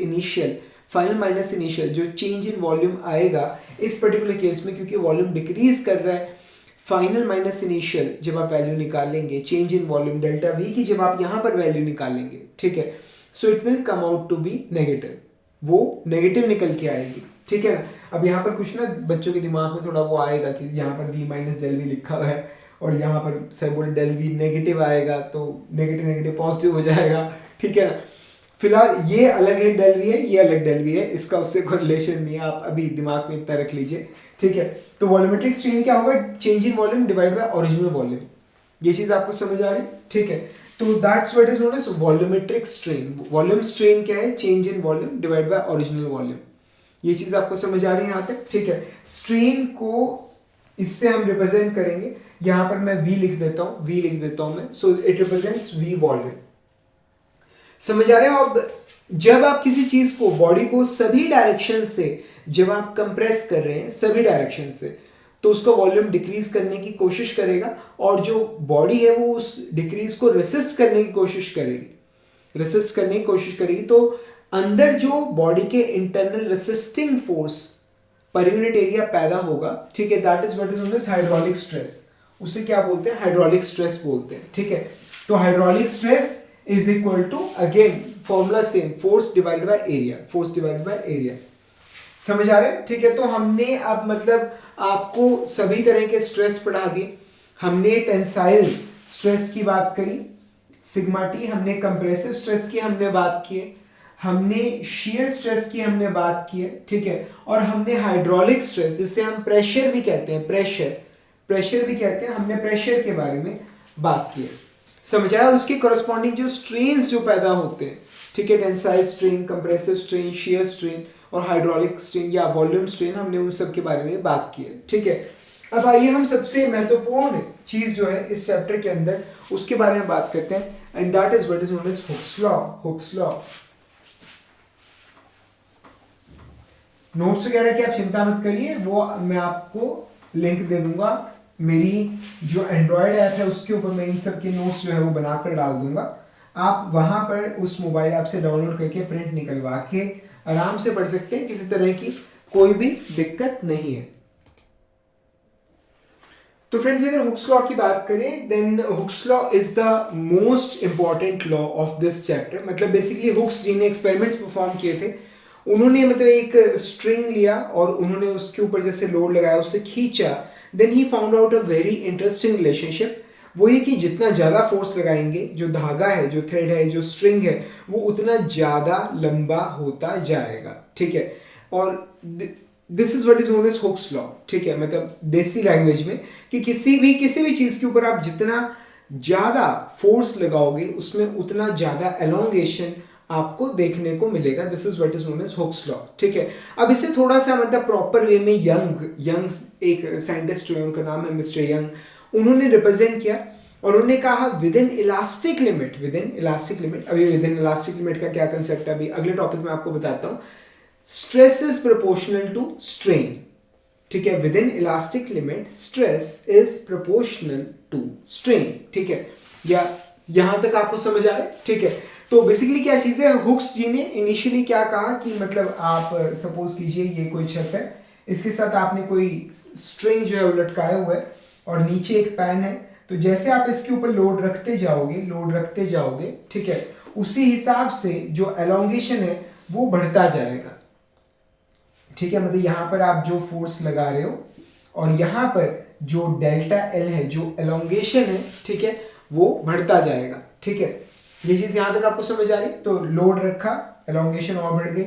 इनिशियल जो चेंज इन वॉल्यूम आएगा इस पर्टिकुलर केस में, क्योंकि वॉल्यूम डिक्रीज कर रहा है, फाइनल माइनस इनिशियल जब आप वैल्यू निकालेंगे change in volume delta V की, जब आप यहां पर वैल्यू निकालेंगे, ठीक है, so it will come out to be negative, वो नेगेटिव निकल के आएगी। ठीक है ना, अब यहाँ पर कुछ ना बच्चों के दिमाग में थोड़ा वो आएगा कि यहाँ पर v माइनस डेल वी लिखा हुआ है और यहाँ पर सर बोले डेल वी नेगेटिव आएगा, तो नेगेटिव पॉजिटिव हो जाएगा। ठीक है ना, फिलहाल ये अलग है डेल वी है, ये अलग डेल वी है, इसका उससे कोई रिलेशन नहीं है, आप अभी दिमाग में इतना रख लीजिए। ठीक है, तो वॉल्यूमेट्रिक स्ट्रेन क्या होगा, change in volume divide by original volume. ये चीज आपको समझ आ रही? ठीक है, तो that's what is known as volumetric strain. Volume strain क्या है, change in volume divide by original volume. ये चीज आपको समझ आ रही है यहाँ तक? ठीक है, स्ट्रेन को इससे हम रिप्रेजेंट करेंगे, यहाँ पर मैं v लिख देता हूँ मैं, so it represents v volume. समझ आ रहे हो? अब जब आप किसी चीज को, बॉडी को सभी डायरेक्शन से जब आप कंप्रेस कर रहे हैं सभी डायरेक्शन से, तो उसका वॉल्यूम डिक्रीज करने की कोशिश करेगा और जो बॉडी है वो उस डिक्रीज को रेसिस्ट करने की कोशिश करेगी। तो अंदर जो बॉडी के internal resisting force per unit area पैदा होगा, ठीक है, that is what is known as hydraulic stress. उसे क्या बोलते हैं, हाइड्रोलिक स्ट्रेस बोलते हैं। ठीक है, तो hydraulic stress is equal to, again formula same, force divided by area. समझ आ रहे हैं? ठीक है, तो हमने अब मतलब आपको सभी तरह के स्ट्रेस पढ़ा दिए। हमने टेंसाइल स्ट्रेस की बात करी, सिग्मा टी, हमने कंप्रेसिव स्ट्रेस की हमने बात की, हमने शियर स्ट्रेस की हमने बात की है। ठीक है, और हमने हाइड्रोलिक स्ट्रेस, जिसे हम प्रेशर भी कहते हैं, हमने प्रेशर के बारे में बात की है। समझ आया? उसके कॉरस्पॉन्डिंग जो स्ट्रेन्स जो पैदा होते हैं, ठीक है, tensile strain, compressive strain, shear strain और हाइड्रोलिक स्ट्रेन या वॉल्यूम स्ट्रेन, हमने उन सब के बारे में बात की है। ठीक है, अब आइए हम सबसे महत्वपूर्ण चीज जो है इस चैप्टर के अंदर उसके बारे में बात करते हैं, and that is what is known as Hooke's law. Notes वगैरह की आप चिंता मत करिए, वो मैं आपको लिंक दे दूंगा, मेरी जो एंड्रॉयड ऐप है उसके ऊपर मैं इन सब के नोट्स जो है वो बनाकर डाल दूंगा। आप वहां पर उस मोबाइल ऐप से डाउनलोड करके प्रिंट निकलवा के आराम से पढ़ सकते हैं, किसी तरह की कोई भी दिक्कत नहीं है। तो फ्रेंड्स, अगर हुक्स लॉ की बात करें, then Hooke's law is the most important law of this chapter. मतलब बेसिकली हुक्स जी ने एक्सपेरिमेंट्स परफॉर्म किए थे, उन्होंने मतलब एक स्ट्रिंग लिया और उन्होंने उसके ऊपर जैसे लोड लगाया, उससे खींचा, then he found out a very interesting relationship. वो ये कि जितना ज़्यादा फोर्स लगाएंगे, जो धागा है, जो थ्रेड है, जो स्ट्रिंग है, वो उतना ज़्यादा लंबा होता जाएगा। ठीक है, और this is what is known as Hooke's law. ठीक है, मतलब देसी लैंग्वेज में कि किसी भी चीज़ के ऊपर आप जितना ज़्यादा फोर्स लगाओगे उसमें उतना ज़्यादा एलोंगेशन आपको देखने को मिलेगा। This is what is known as Hooke's law. ठीक है, अब इसे थोड़ा सा मतलब प्रॉपर वे में यंग्स एक साइंटिस्ट हुए, उनका नाम है मिस्टर यंग, उन्होंने रिप्रेजेंट किया और उन्होंने कहा विद इन इलास्टिक लिमिट। अभी विद इन इलास्टिक लिमिट का क्या कंसेप्ट है अभी अगले टॉपिक में आपको बताता हूँ। Stress is proportional to strain. ठीक है, within elastic limit stress is proportional to strain. ठीक है, या यहां तक आपको समझ आ रहा है? ठीक है, तो बेसिकली क्या चीज़ है, हुक्स जी ने इनिशियली क्या कहा कि मतलब आप सपोज कीजिए ये कोई छत है, इसके साथ आपने कोई स्ट्रिंग जो है वो लटकाया हुआ है और नीचे एक पैन है, तो जैसे आप इसके ऊपर लोड रखते जाओगे, ठीक है, उसी हिसाब से जो एलोंगेशन है वो बढ़ता जाएगा, ठीक है। मतलब यहां पर आप जो फोर्स लगा रहे हो और यहां पर जो डेल्टा एल है, जो एलोंगेशन है, ठीक है, वो बढ़ता जाएगा, ठीक है। ये चीज यहां तक आपको समझ आ रही? तो लोड रखा, एलोंगेशन और बढ़ गई,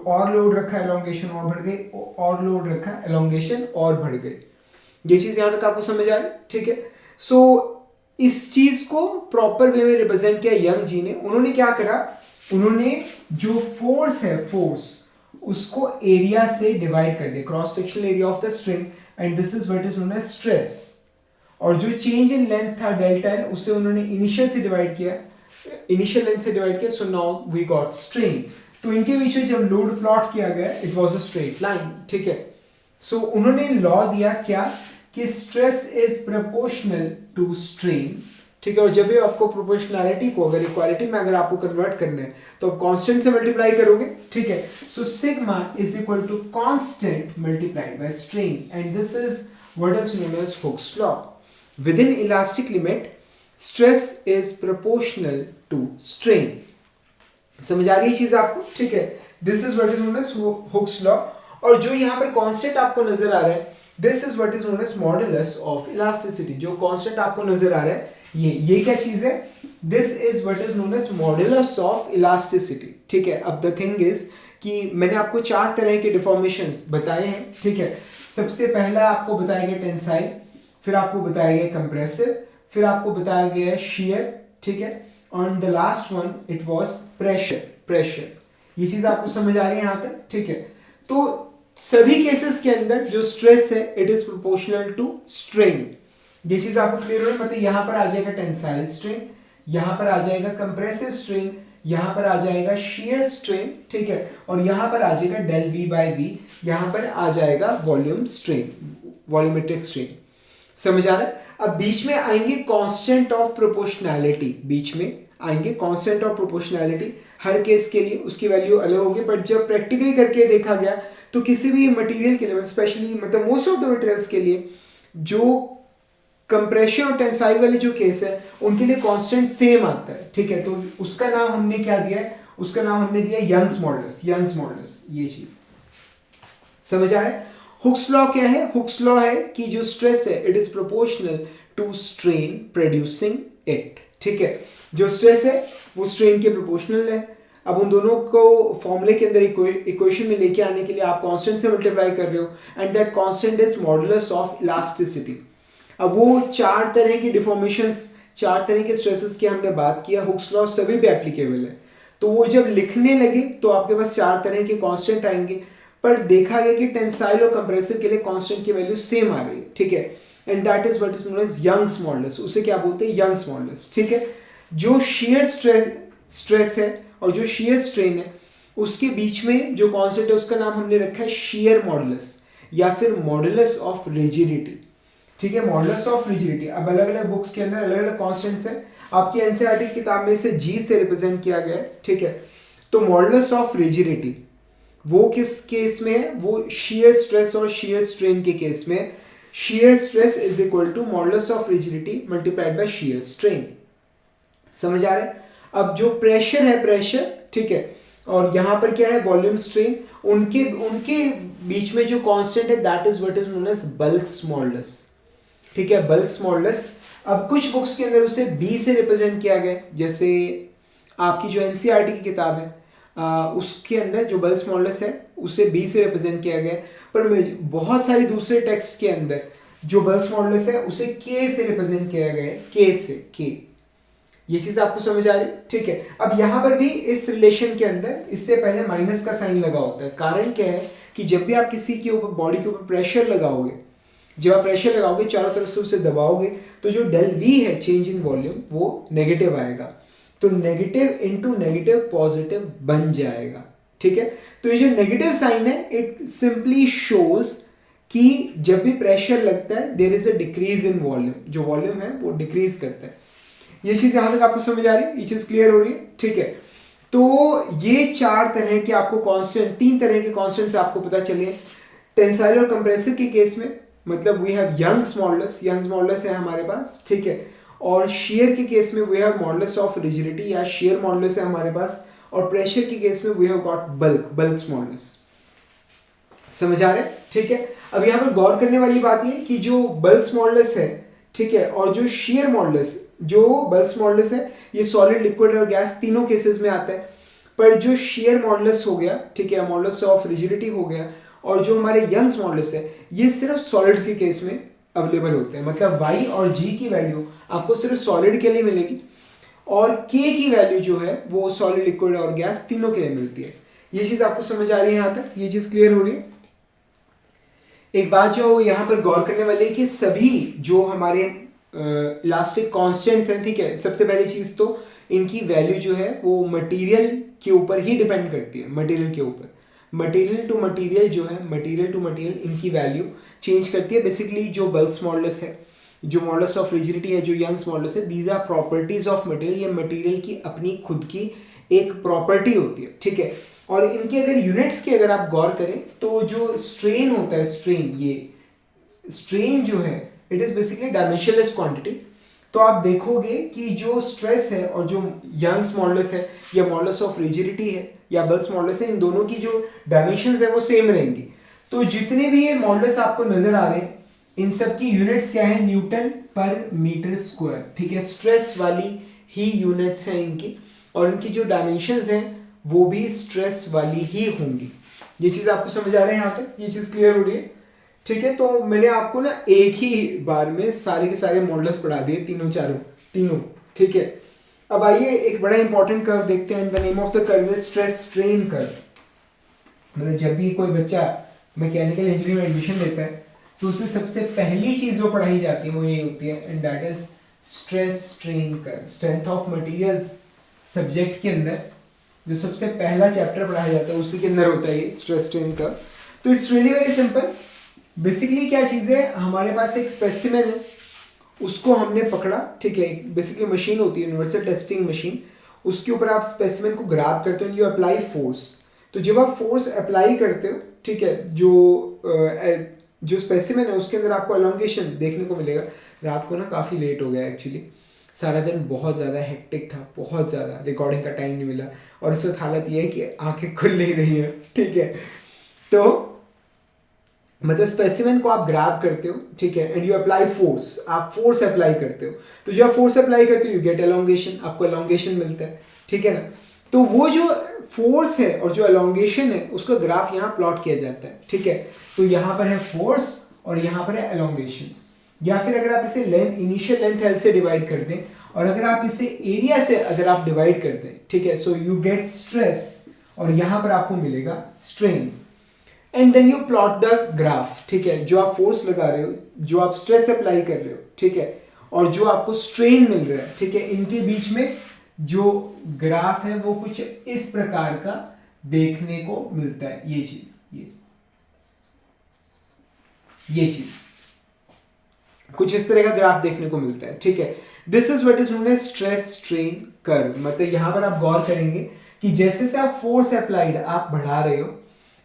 और लोड रखा, एलोंगेशन और बढ़ गई, और लोड रखा, एलोंगेशन और बढ़ गई। ये चीज यहां तक आपको समझ आ रही, ठीक है। सो इस चीज को प्रॉपर वे में रिप्रेजेंट किया यंग जी ने। उन्होंने क्या करा, उन्होंने जो फोर्स है, फोर्स उसको एरिया से डिवाइड कर दिया, cross sectional area of the string, and this is what is known as stress. और जो चेंज इन लेंथ था डेल्टा एल, उससे उन्होंने इनिशियल से डिवाइड किया, इनिशियल लेंथ से डिवाइड किया, so now we got strain. तो इनके बीच में जब लोड प्लॉट किया गया, it was a straight line, ठीक है। सो उन्होंने लॉ दिया क्या, कि stress is proportional to strain, ठीक है। और जब भी आपको प्रोपोर्शनैलिटी को अगर इक्वालिटी में अगर आपको कन्वर्ट करना है तो आप कांस्टेंट से मल्टीप्लाई करोगे, ठीक है। So sigma is equal to constant multiplied by strain, and this is what is known as Hooke's law. Within elastic limit stress is proportional to strain. समझ आ रही है चीज आपको, ठीक है। This is what is known as Hooke's law. और जो यहाँ पर कांस्टेंट आपको नजर आ रहा है, this is what is known as modulus of elasticity. जो कांस्टेंट आपको नजर आ रहा है, ये क्या चीज है, this is what is known as modulus of elasticity, ठीक है। अब द थिंग इज कि मैंने आपको 4 तरह के डिफॉर्मेशंस बताए हैं, ठीक है। सबसे पहला आपको बताया गया टेंसाइल, फिर आपको बताया गया कंप्रेसिव, फिर आपको बताया गया शियर, ठीक है। On the last one it was pressure. ये चीज आपको समझ आ रही है यहां तक, ठीक है। तो सभी केसेस के अंदर जो स्ट्रेस है it is proportional to strain. ये चीज आपको क्लियर हो, मतलब यहां पर आ जाएगा टेंसाइल स्ट्रेन, यहां पर आ जाएगा कंप्रेसिव स्ट्रेन, यहां पर आ जाएगा शियर स्ट्रेन, ठीक है। और यहां पर आ जाएगा डेल वी बाय वी, यहां पर आ जाएगा वॉल्यूम स्ट्रेन, वॉल्यूमेट्रिक स्ट्रेन। समझ आ रहा है? अब बीच में आएंगे कांस्टेंट ऑफ प्रोपोर्शनैलिटी, बीच में आएंगे constant of proportionality. Her case के लिए उसकी वैल्यू अलग होगी, बट जब प्रैक्टिकली करके देखा गया तो किसी भी मटेरियल के लिए, स्पेशली मतलब मोस्ट ऑफ द मटेरियल्स के लिए, जो कंप्रेशन और टेंसाइल वाले जो केस है उनके लिए कांस्टेंट सेम आता है, ठीक है। तो उसका नाम हमने क्या दिया है, उसका नाम हमने दिया यंग्स मॉडुलस। ये चीज समझ आए? हुक्स लॉ क्या है? हुक्स लॉ है कि जो स्ट्रेस है it is proportional to strain producing it, ठीक है। जो स्ट्रेस है वो स्ट्रेन के प्रोपोर्शनल है। अब उन दोनों को फॉर्मूले के अंदर इक्वेशन में लेके आने के लिए आप कांस्टेंट से मल्टीप्लाई कर रहे हो, and that constant is modulus of elasticity. अब वो 4 तरह की डिफॉर्मेशंस, 4 तरह के स्ट्रेसेस की हमने बात किया, हुक्स लॉ सभी पे एप्लीकेबल है। तो वो जब लिखने लगे तो आपके पास 4 तरह के कांस्टेंट आएंगे, पर देखा गया कि टेंसाइल और कंप्रेसिव के लिए कांस्टेंट की वैल्यू सेम आ रही है, ठीक है। And that is what is known as Young's modulus. उसे क्या बोलते हैं? यंग्स मॉडुलस, ठीक है। जो शियर स्ट्रेस है और जो शियर स्ट्रेन है उसके बीच में जो कांस्टेंट है उसका नाम हमने रखा है शियर मॉडुलस या फिर मॉडुलस ऑफ रिजिडिटी, ठीक है। Modulus of rigidity. अब अलग अलग बुक्स के अंदर अलग अलग कांस्टेंट्स हैं। आपकी एनसीईआरटी की किताब में इसे जी से रिप्रेजेंट किया गया है, ठीक है। तो मॉडुलस ऑफ रिजिडिटी वो किस केस में है? वो शियर स्ट्रेस और शियर स्ट्रेन के केस में। Shear stress is equal to modulus of rigidity multiplied by shear strain. समझ आ रहा है? अब जो प्रेशर है, प्रेशर, ठीक है, और यहां पर क्या है? Volume strain. उनके बीच में जो कांस्टेंट है that is what is known as bulks modulus, ठीक है, बल्क्स मॉडुलस। अब कुछ बुक्स के अंदर उसे बी से रिप्रेजेंट किया गया, जैसे आपकी जो एनसीईआरटी की किताब है उसके अंदर जो बल्क्स मॉडुलस है उसे बी से रिप्रेजेंट किया गया, पर बहुत सारे दूसरे टेक्स्ट के अंदर जो बल्क्स मॉडुलस है उसे के से रिप्रेजेंट किया गया है, के से, के। ये चीज आपको समझ आ रही, ठीक है। अब यहां पर भी इस रिलेशन के अंदर इससे पहले माइनस का साइन लगा होता है। कारण क्या है कि जब भी आप किसी के ऊपर, बॉडी के ऊपर प्रेशर लगाओगे, जब आप प्रेशर लगाओगे चारों तरफ से उसे दबाओगे तो जो डेल वी है, चेंज इन वॉल्यूम, वो नेगेटिव आएगा। तो नेगेटिव इंटू नेगेटिव पॉजिटिव बन जाएगा, ठीक है। तो ये जो नेगेटिव साइन है इट सिंपली शोज कि जब भी प्रेशर लगता है there is a decrease in volume, जो वॉल्यूम है वो डिक्रीज करता है। ये चीज यहां तक आपको समझ आ रही है? ये चीज क्लियर हो रही है, ठीक है। तो ये 4 तरह के आपको कांस्टेंट, 3 तरह के कांस्टेंट्स आपको पता चले टेंसाइल और कंप्रेसिव के केस में, मतलब वी हैव यंग्स मॉडुलस है हमारे पास, ठीक है। और शेयर के केस में we have modulus of rigidity या शेयर मॉडुलस है हमारे पास, और प्रेशर के केस में we have got bulk modulus. समझ आ रहे हैं, ठीक है। अब यहाँ पर गौर करने वाली बात ये कि जो बल्क मॉडुलस है, ठीक है, और जो शेयर मॉडुलस, जो बल्क मॉडुलस है ये सॉलिड, लिक्विड और गैस तीनों केसेस में आता है। पर जो शेयर मॉडुलस हो गया, ठीक है, मॉडुलस ऑफ रिजिडिटी हो गया, और जो हमारे यंग्स मॉडुलस है ये सिर्फ सॉलिड्स के केस में अवेलेबल होते हैं। मतलब y और g की वैल्यू आपको सिर्फ सॉलिड के लिए मिलेगी, और k की वैल्यू जो है वो सॉलिड, लिक्विड और गैस तीनों के लिए मिलती है। ये चीज आपको समझ आ रही है यहाँ तक? ये चीज क्लियर हो रही है? एक बात जो यहाँ पर गौर करने वाली है कि सभी जो हमारे इलास्टिक कांस्टेंट्स हैं, ठीक है, सबसे पहली चीज तो इनकी वैल्यू जो है वो मटेरियल के ऊपर ही डिपेंड करती है। मटेरियल के ऊपर, मटेरियल टू मटेरियल जो है, मटेरियल टू मटेरियल इनकी वैल्यू चेंज करती है। बेसिकली जो बल्क मॉडुलस है, जो मॉडुलस ऑफ रिजिडिटी है, जो यंग्स मॉडुलस है, these are properties of material. ये मटेरियल की अपनी खुद की एक प्रॉपर्टी होती है, ठीक है। और इनके अगर यूनिट्स की अगर आप गौर करें तो जो स्ट्रेन होता है, स्ट्रेन, ये स्ट्रेन जो है it is basically dimensionless quantity. तो आप देखोगे कि जो स्ट्रेस है और जो यंग्स मॉडुलस है या मॉडुलस ऑफ रिजिडिटी है या बल्क मॉडुलस है, इन दोनों की जो डायमेंशंस है वो सेम रहेंगी। तो जितने भी ये मॉडुलस आपको नजर आ रहे हैं इन सब की यूनिट्स क्या है? न्यूटन पर मीटर स्क्वायर, ठीक है। स्ट्रेस वाली ही यूनिट्स हैं इनकी, और इनकी जो डायमेंशंस हैं वो भी स्ट्रेस वाली ही होंगी। ये चीज आपको समझ आ रहा है यहाँ तक? ये चीज क्लियर हो रही है, ठीक है। तो मैंने आपको ना एक ही बार में सारे के सारे मॉडुलस पढ़ा दिए, तीनों, ठीक है। अब आइए एक बड़ा इंपॉर्टेंट कर्व देखते हैं। The name of the curve is stress strain curve. मतलब जब भी कोई बच्चा मैकेनिकल इंजीनियरिंग में एडमिशन लेता है तो उसे सबसे पहली चीज जो पढ़ाई जाती है वो ये होती है, and that is stress strain curve. Strength of materials subject के अंदर जो सबसे पहला चैप्टर पढ़ाया जाता है उसी के अंदर होता है ये स्ट्रेस स्ट्रेन कर्व। तो it's really very simple. Basically क्या चीज है, हमारे पास एक स्पेसिमेन है, उसको हमने पकड़ा, ठीक है। बेसिकली मशीन होती है, यूनिवर्सल टेस्टिंग मशीन, उसके ऊपर आप स्पेसिमेन को ग्रैब करते हो, यू अप्लाई फोर्स। तो जब आप फोर्स अप्लाई करते हो, ठीक है, जो स्पेसिमेन है उसके अंदर आपको एलोंगेशन देखने को मिलेगा। रात को ना काफ़ी लेट हो गया एक्चुअली, सारा दिन बहुत ज़्यादा हेक्टिक था, बहुत ज़्यादा रिकॉर्डिंग का टाइम नहीं मिला, और इस वक्त हालत ये है कि आंखें खुल नहीं रही हैं, ठीक है। तो मतलब स्पेसिमेन को आप ग्रैब करते हो, ठीक है, एंड यू अप्लाई फोर्स, आप फोर्स अप्लाई करते हो। तो जब आप फोर्स अप्लाई करते हो यू गेट एलोंगेशन, आपको एलोंगेशन मिलता है, ठीक है ना। तो वो जो फोर्स है और जो एलोंगेशन है उसका ग्राफ यहाँ प्लॉट किया जाता है, ठीक है। तो यहाँ पर है फोर्स और यहाँ पर है एलोंगेशन। या फिर अगर आप इसे लेंथ, इनिशियल लेंथ एल से डिवाइड कर दें, और अगर आप इसे एरिया से अगर आप डिवाइड कर दें, ठीक है, सो यू गेट स्ट्रेस, और यहाँ पर आपको मिलेगा strain, and then you plot the graph, ठीक है। जो आप फोर्स लगा रहे हो, जो आप स्ट्रेस अप्लाई कर रहे हो, ठीक है, और जो आपको स्ट्रेन मिल रहा है, ठीक है, इनके बीच में जो ग्राफ है वो कुछ इस प्रकार का देखने को मिलता है। ये चीज, ये चीज कुछ इस तरह का ग्राफ देखने को मिलता है, ठीक है। This is what is known as stress strain curve. मतलब यहां पर आप गौर करेंगे कि जैसे से आप फोर्स अप्लाइड आप बढ़ा रहे हो,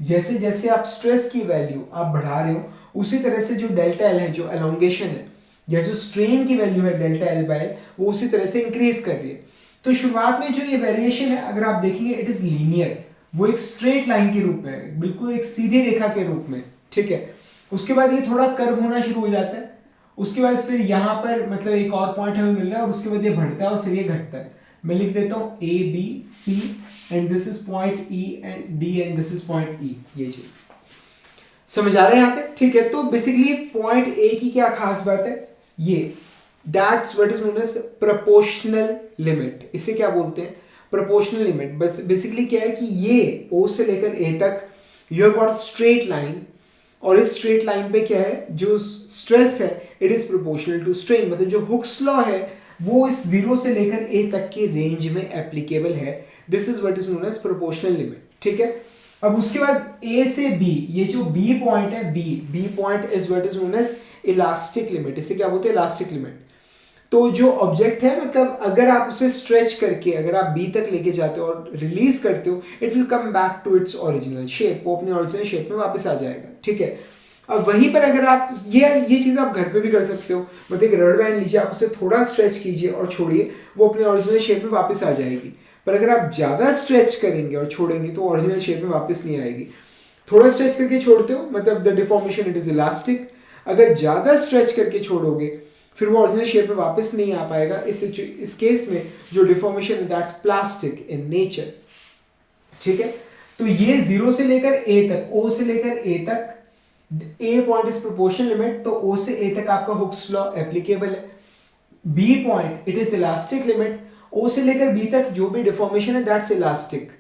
जैसे जैसे आप स्ट्रेस की वैल्यू आप बढ़ा रहे हो, उसी तरह से जो डेल्टा एल है, जो एलोंगेशन है, या जो स्ट्रेन की वैल्यू है डेल्टा एल बाय, वो उसी तरह से इंक्रीज कर रही है। तो शुरुआत में जो ये वेरिएशन है अगर आप देखेंगे इट इज लीनियर, वो एक स्ट्रेट लाइन के रूप में, बिल्कुल एक सीधी रेखा के रूप में, ठीक है। उसके बाद ये थोड़ा कर्व होना शुरू हो जाता है, उसके बाद फिर यहाँ पर मतलब एक और पॉइंट हमें मिल रहा है, और उसके बाद ये बढ़ता है और फिर ये घटता है। मैं लिख देता हूँ A B C, and this is point E and D, and this is point E. ये चीज समझ आ रहा है यहाँ तक, ठीक है। तो बेसिकली पॉइंट ए की क्या खास बात है, ये that's what is known as proportional limit. इसे क्या बोलते हैं? Proportional limit. बस बेसिकली क्या है कि ये ओ से लेकर ए तक you have got straight line, और इस स्ट्रेट लाइन पे क्या है, जो स्ट्रेस है it is proportional to strain. मतलब जो हुक्स लॉ है वो इस 0 से लेकर ए तक के रेंज में एप्लीकेबल है। This is what is known as proportional limit, ठीक है। अब उसके बाद ए से बी, ये जो बी पॉइंट है, B point is what is known as elastic limit. इसे क्या बोलते हैं? Elastic limit. तो जो ऑब्जेक्ट है, मतलब अगर आप उसे स्ट्रेच करके अगर आप बी तक लेके जाते हो और रिलीज करते हो, it will come back to its original shape, वो अपने ओरिजिनल शेप में वापस आ जाएगा, ठीक है। अब वहीं पर अगर आप ये चीज़ आप घर पे भी कर सकते हो, मतलब एक रबर बैंड लीजिए, आप उसे थोड़ा स्ट्रेच कीजिए और छोड़िए, वो अपने ओरिजिनल शेप में वापस आ जाएगी। पर अगर आप ज़्यादा स्ट्रेच करेंगे और छोड़ेंगे तो ओरिजिनल शेप में वापस नहीं आएगी। थोड़ा स्ट्रेच करके छोड़ते हो मतलब the deformation it is elastic, अगर ज़्यादा स्ट्रेच करके छोड़ोगे फिर वो ओरिजिनल शेप में वापस नहीं आ पाएगा। इस केस में जो डिफॉर्मेशन है दैट्स प्लास्टिक इन नेचर। ठीक है, तो ये 0 से लेकर a तक, o से लेकर a तक, a point is proportional limit, तो o से a तक आपका हुक्स लॉ एप्लीकेबल है। b point it is elastic limit, o से लेकर b तक जो भी डिफॉर्मेशन है दैट्स इलास्टिक।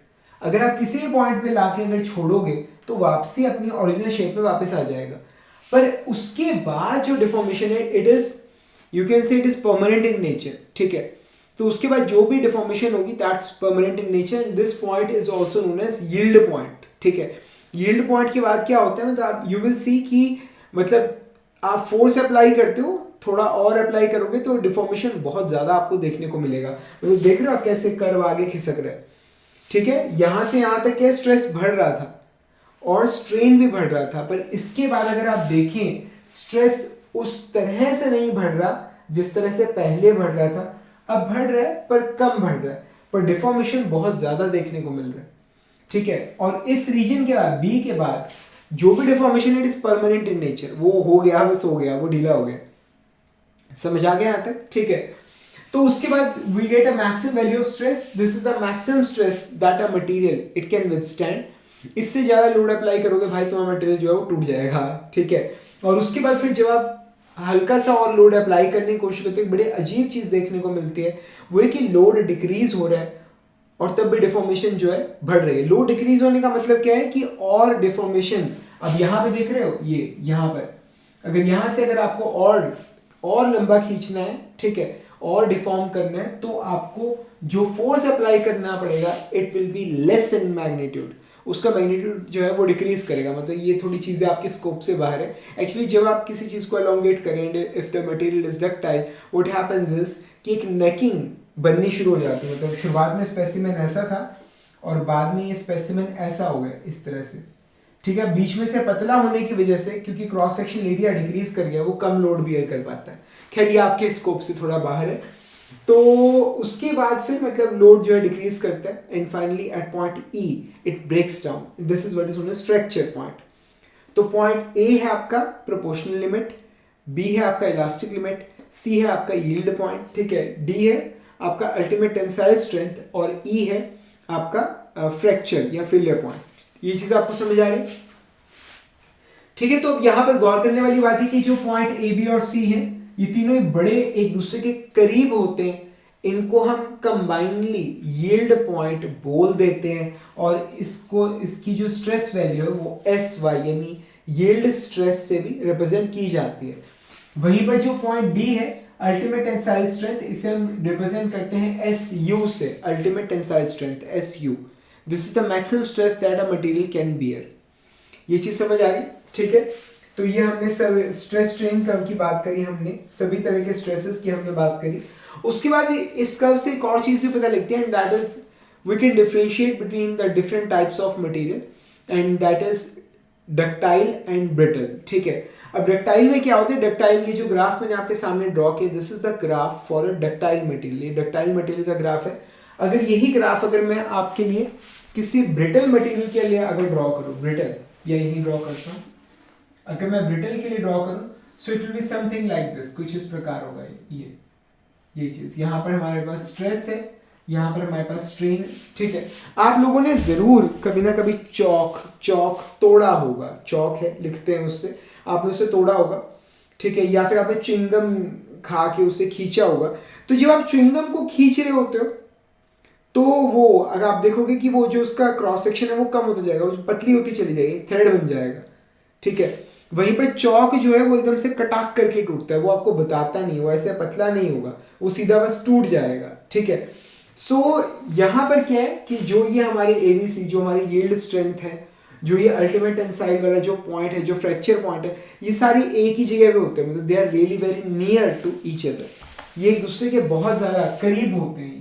अगर आप किसी पॉइंट पे लाके अगर छोड़ोगे तो वापसी अपनी ओरिजिनल शेप में वापस आ जाएगा। पर उसके बाद जो डिफॉर्मेशन है it is, you can say it is permanent in nature. ठीक है, तो उसके बाद जो भी डिफॉर्मेशन होगी that's permanent in nature and this point is also known as yield point. ठीक है, यील्ड पॉइंट के बाद क्या होता है, मतलब आप यू विल सी कि मतलब आप फोर्स अप्लाई करते हो, थोड़ा और अप्लाई करोगे तो डिफॉर्मेशन बहुत ज्यादा आपको देखने को मिलेगा। मतलब देख रहे हो आप कैसे कर्व आगे खिसक रहा है। ठीक है, यहां से यहां तक क्या स्ट्रेस बढ़ रहा था और स्ट्रेन भी बढ़ रहा था, पर इसके बाद अगर आप देखें स्ट्रेस उस तरह से नहीं बढ़ रहा जिस तरह से पहले बढ़ रहा था। अब बढ़ रहा है पर कम बढ़ रहा है, पर डिफॉर्मेशन बहुत ज्यादा देखने को मिल रहा है। ठीक है, और इस रीजन के बाद बी के बाद जो भी deformation it is permanent in nature, वो हो गया, बस हो गया, वो ढीला हो गया। समझ आ गया यहां तक? ठीक है, तो उसके बाद we get a maximum value of stress, this is the maximum stress that a material it can withstand. इससे ज्यादा लोड अप्लाई करोगे भाई तुम्हारा मटेरियल जो है वो टूट जाएगा। ठीक है, और उसके बाद फिर जब आप हल्का सा और लोड अप्लाई करने की कोशिश करते हो, एक बड़ी अजीब चीज देखने को मिलती है, वो है कि लोड डिक्रीज हो रहा है और तब भी डिफॉर्मेशन जो है बढ़ रही है। लोड डिक्रीज होने का मतलब क्या है कि और डिफॉर्मेशन, अब यहां पे देख रहे हो ये यहां पर, अगर यहां से अगर आपको और लंबा खींचना है, ठीक है, और डिफॉर्म करना है, तो आपको जो फोर्स अप्लाई करना पड़ेगा it will be less in magnitude. उसका मैग्नीट्यूड जो है वो डिक्रीज करेगा। मतलब ये थोड़ी चीज़ें आपके स्कोप से बाहर है। एक्चुअली जब आप किसी चीज़ को एलोंगेट करेंगे, if the material is ductile, what happens is कि एक नेकिंग बननी शुरू हो जाती है। मतलब शुरुआत में स्पेसिमेन ऐसा था और बाद में ये स्पेसिमेन ऐसा हो गया इस तरह से। ठीक है, बीच में से पतला होने की वजह से, क्योंकि क्रॉस सेक्शन एरिया डिक्रीज कर गया, वो कम लोड बियर कर पाता है। खैर ये आपके स्कोप से थोड़ा बाहर है। तो उसके बाद फिर मतलब लोड जो है डिक्रीज करता है and finally at point E it breaks down. This is what is known as fracture point. तो पॉइंट ए है आपका प्रोपोर्शनल लिमिट, बी है आपका इलास्टिक लिमिट, सी है आपका यील्ड पॉइंट, ठीक है, डी है आपका अल्टीमेट टेंसाइल स्ट्रेंथ और ई है आपका फ्रैक्चर या फेलियर पॉइंट। ये चीज आपको समझ आ रही? ठीक है, तो यहां पर गौर करने वाली बात है कि जो पॉइंट ए बी और सी है ये तीनों ही बड़े एक दूसरे के करीब होते हैं, इनको हम कंबाइनली यील्ड पॉइंट बोल देते हैं और इसको इसकी जो स्ट्रेस वैल्यू है वो एस वाई यानी यील्ड स्ट्रेस से भी रिप्रेजेंट की जाती है। वहीं पर जो पॉइंट डी है अल्टीमेट टेंसाइल स्ट्रेंथ, इसे हम रिप्रेजेंट करते हैं एस यू से, ultimate tensile strength S U. This is the maximum stress that a material can bear. ये चीज समझ आ गई? ठीक है, तो ये हमने सब स्ट्रेस स्ट्रेन कर्व की बात करी, हमने सभी तरह के स्ट्रेसेस की हमने बात करी। उसके बाद इस कर्व से एक और चीज भी पता लगती है and that is we can differentiate between the different types of material and that is ductile and brittle. ठीक है, अब डक्टाइल में क्या होता है, डक्टाइल ये जो ग्राफ मैंने आपके सामने ड्रॉ किया, this is the graph for a ductile material. ये डक्टाइल मटेरियल का ग्राफ है। अगर यही ग्राफ अगर मैं आपके लिए किसी ब्रिटल मटेरियल के लिए अगर ड्रॉ करूं, ब्रिटल या यही ड्रॉ करता हूं, अगर मैं ब्रिटल के लिए ड्रॉ करूं सो it will be something like this, कुछ इस प्रकार होगा। ये चीज यहाँ पर हमारे पास स्ट्रेस है, यहाँ पर हमारे पास स्ट्रेन। ठीक है, आप लोगों ने जरूर कभी ना कभी चौक तोड़ा होगा, चौक है लिखते हैं उससे, आपने उसे तोड़ा होगा। ठीक है, या फिर आपने च्युइंगम खा के उसे खींचा होगा। तो जब आप च्युइंगम को खींच रहे होते हो तो वो अगर आप देखोगे कि वो जो उसका क्रॉस सेक्शन है वो कम होता जाएगा, वो पतली होती चली जाएगी, थ्रेड बन जाएगा। ठीक है, वहीं पर चौक जो है वो एकदम से कटाक करके टूटता है, वो आपको बताता नहीं, वो ऐसे पतला नहीं होगा, वो सीधा बस टूट जाएगा। ठीक है, सो यहां पर क्या है कि जो ये हमारी एबीसी, जो हमारी यील्ड स्ट्रेंथ है, जो ये अल्टीमेट टेंसाइल वाला जो पॉइंट है, जो फ्रैक्चर पॉइंट है, ये सारी एक ही जगह पे होते हैं। मतलब they are really very near to each other, ये एक दूसरे के बहुत ज्यादा करीब होते हैं।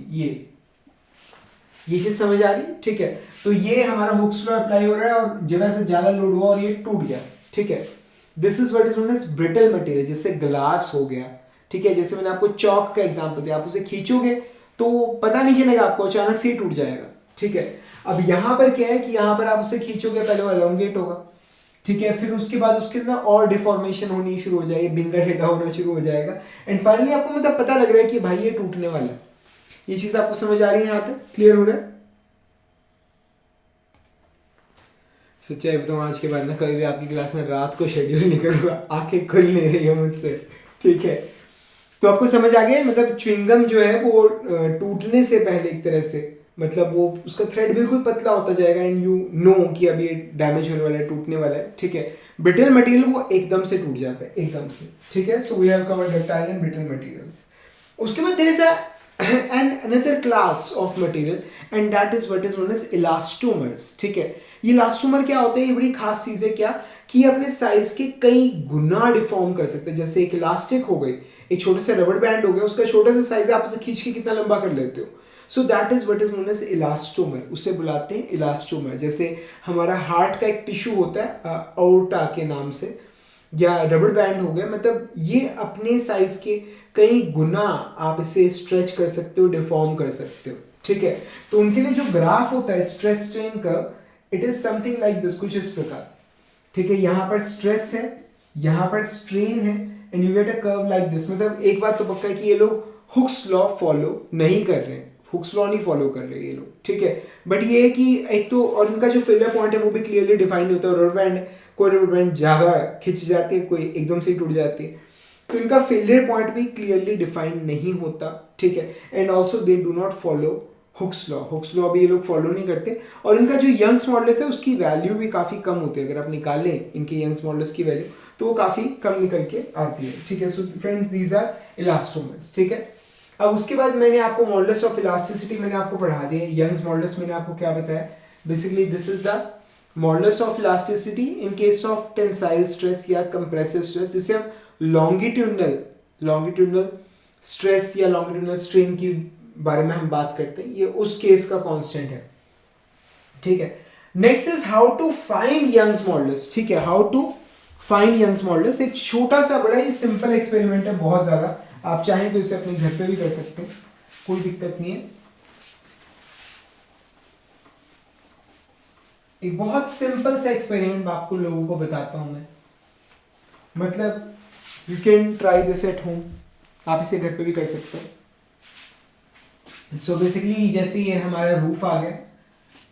ये चीज समझ आ रही? ठीक है, तो ये हमारा हुक्स लॉ अप्लाई हो रहा है और जरा से ज्यादा लोड हुआ और ये टूट गया। ठीक है, this is what is known as brittle material, जैसे ग्लास हो गया, ठीक है, जैसे मैंने आपको चौक का एग्जांपल दिया, आप उसे खींचोगे तो पता नहीं चलेगा आपको, अचानक से ही टूट जाएगा, ठीक है। अब यहाँ पर क्या है कि यहाँ पर आप उसे खींचोगे, पहले वो एलोंगेट होगा, ठीक है, फिर उसके बाद उसके अंदर और डिफॉर्मेशन होनी शुरू हो जाएगी, बिंगा टेढ़ा होना शुरू हो जाएगा, एंड फाइनली आपको मतलब पता लग रहा है कि भाई ये टूटने वाला है। ये चीज आपको समझ आ रही है, यहाँ तक क्लियर हो रहा है? सच्चाई बताऊं, आज के बाद ना कभी भी आपकी क्लास में रात को शेड्यूल नहीं करूंगा, आंखें खुल नहीं रही है मुझसे, ठीक है। तो आपको समझ आ गया, मतलब च्युइंगम जो है वो टूटने से पहले एक तरह से, मतलब वो उसका थ्रेड बिल्कुल पतला होता जाएगा, एंड यू नो कि अभी ये डैमेज होने वाला है, टूटने वाला है, ठीक है। ब्रिटल मटेरियल वो एकदम से टूट जाता है, एकदम से, ठीक है। So we have covered ductile and brittle materials. उसके बाद there is and another class of material, and that is what is known as elastomers, ठीक है। ये इलास्टोमर क्या होते हैं, ये बड़ी खास चीज है क्या, कि ये अपने साइज के कई गुना डिफॉर्म कर सकते हैं। जैसे एक इलास्टिक हो गई, एक छोटे से रबड़ बैंड हो गया, उसका छोटा सा साइज है, आप उसे खींच के कितना लंबा कर लेते हो। So that is what is known as elastomer, उसे बुलाते हैं इलास्टोमर। जैसे हमारा हार्ट का एक टिश्यू होता है अओर्टा के नाम से, या रबड़ बैंड हो गया, मतलब ये अपने साइज के कई गुना आप इसे स्ट्रेच कर सकते हो, डिफॉर्म कर सकते हो, ठीक है। तो उनके लिए जो ग्राफ होता है stress strain curve, it is something like this, कुछ इस प्रकार, ठीक है। यहाँ पर स्ट्रेस है, यहाँ पर स्ट्रेन है, and you get a curve like this. मतलब एक बात तो पक्का है कि ये लोग हुक्स लॉ फॉलो नहीं कर रहे हैं, हुक्स लॉ नहीं फॉलो कर रहे ये लोग, ठीक है। बट ये है कि एक तो, और इनका जो फेलियर पॉइंट है वो भी क्लियरली डिफाइंड होता है। रबर बैंड, कोई रबर बैंड ज्यादा खिंच जाती है, कोई एकदम से ही टूट जाती है, तो इनका फेलियर पॉइंट भी क्लियरली डिफाइंड नहीं होता, ठीक है। And also they do not follow Hooke's law भी ये लोग फॉलो नहीं करते। और इनका जो यंग्स मॉडुलस है उसकी वैल्यू भी काफ़ी कम होती है, अगर आप निकालें इनके यंग्स मॉडुलस की वैल्यू तो वो काफ़ी कम निकल के आती है, ठीक है। So friends, these are elastomers, ठीक है। अब उसके बाद मैंने आपको मॉडुलस ऑफ इलास्टिसिटी मैंने आपको पढ़ा दिया, यंग्स मॉडुलस मैंने आपको क्या बताया, basically this is the modulus of elasticity in case of tensile stress या कंप्रेसिव स्ट्रेस, जिसे हम लॉन्गिट्यूडनल स्ट्रेस या लॉन्गिट्यूडनल स्ट्रेन की बारे में हम बात करते हैं, ये उस केस का कांस्टेंट है, ठीक है। Next is how to find Young's modulus, ठीक है। How to find Young's modulus एक छोटा सा बड़ा ही सिंपल एक्सपेरिमेंट है, बहुत ज्यादा, आप चाहें तो इसे अपने घर पे भी कर सकते हैं, कोई दिक्कत नहीं है। एक बहुत सिंपल सा एक्सपेरिमेंट आपको लोगों को बताता हूं मैं, मतलब you can try this at home, आप इसे घर पे भी कर सकते हैं। सो बेसिकली जैसे ये हमारा रूफ आ गया,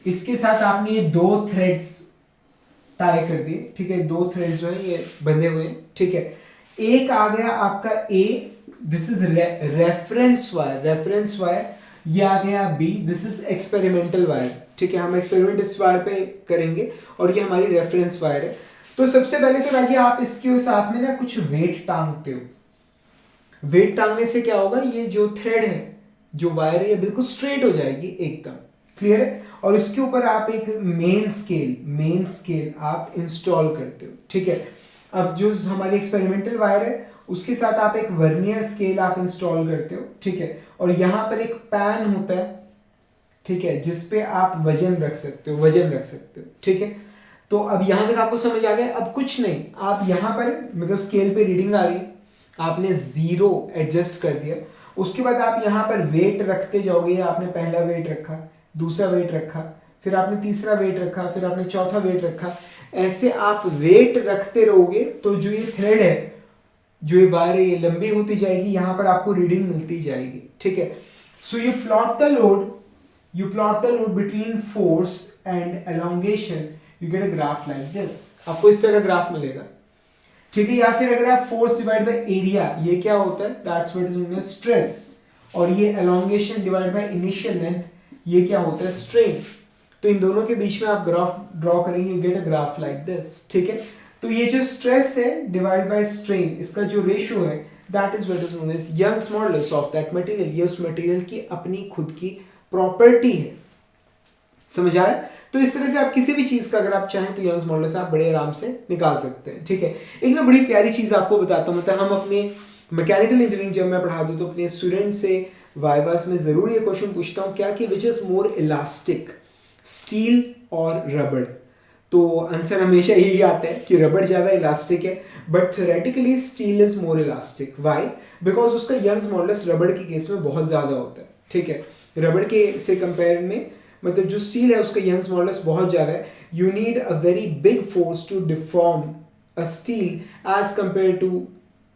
इसके साथ आपने ये दो थ्रेड्स टाई कर दिए, ठीक है। दो थ्रेड्स जो है ये बंधे हुए हैं, ठीक है। एक आ गया आपका A, this is reference wire, ये आ गया B, this is experimental wire, ठीक है। हम एक्सपेरिमेंट इस वायर पे करेंगे और ये हमारी रेफरेंस वायर है। तो सबसे पहले तो राजी आप इसके साथ में ना कुछ वेट टांगते हो। वेट टांगने से क्या होगा, ये जो थ्रेड है, जो वायर है, ये बिल्कुल स्ट्रेट हो जाएगी एकदम, क्लियर है। और इसके ऊपर आप एक मेन स्केल आप इंस्टॉल करते हो, ठीक है। अब जो हमारी एक्सपेरिमेंटल वायर है उसके साथ आप एक वर्नियर स्केल आप इंस्टॉल करते हो, ठीक है। और यहां पर एक पैन होता है, ठीक है, जिसपे आप वजन रख सकते हो, ठीक है। तो अब यहां तक आपको समझ आ गया। अब कुछ नहीं, आप यहां पर मतलब स्केल पे रीडिंग आ रही है, आपने 0 एडजस्ट कर दिया, उसके बाद आप यहां पर वेट रखते जाओगे। आपने पहला वेट रखा, दूसरा वेट रखा, फिर आपने तीसरा वेट रखा, फिर आपने चौथा वेट रखा, ऐसे आप वेट रखते रहोगे तो जो ये थ्रेड है, जो ये वायर है, ये लंबी होती जाएगी, यहां पर आपको रीडिंग मिलती जाएगी, ठीक है। So you plot the load between force and elongation, you get a graph like this, आपको इस तरह का ग्राफ मिलेगा, ठीक है। या फिर अगर आप फोर्स डिवाइड बाय एरिया, ये क्या होता है, that's what is known as stress, और ये elongation divide by initial length, ये क्या होता है, स्ट्रेन। तो इन दोनों के बीच में आप ग्राफ ड्रॉ करेंगे, you get a graph like this, ठीक है। तो ये जो स्ट्रेस है डिवाइड बाय स्ट्रेन, इसका जो रेशियो है, that is what is known as Young's modulus of that material. ये उस मटेरियल की अपनी खुद की प्रॉपर्टी है, समझ आया। तो इस तरह से आप किसी भी चीज का अगर आप चाहें तो यंग्स मॉडुलस आप बड़े आराम से निकाल सकते हैं, ठीक है। एक ना बड़ी प्यारी चीज आपको बताता हूं, मतलब हम अपने मैकेनिकल इंजीनियरिंग जब मैं पढ़ा दूं तो अपने स्टूडेंट से वाइवास में जरूर ये क्वेश्चन पूछता हूं, क्या कि which is more elastic, steel और रबड़। तो आंसर हमेशा यही आता है कि रबड़ ज़्यादा इलास्टिक है, but theoretically steel is more elastic. Why? Because उसका यंग्स मॉडुलस रबड़ के केस में बहुत ज़्यादा होता है. ठीक है, रबड़ के से कंपेयर में मतलब जो स्टील है उसका यंग्स मॉडुलस बहुत ज़्यादा है. You need a very big force to deform a steel as compare to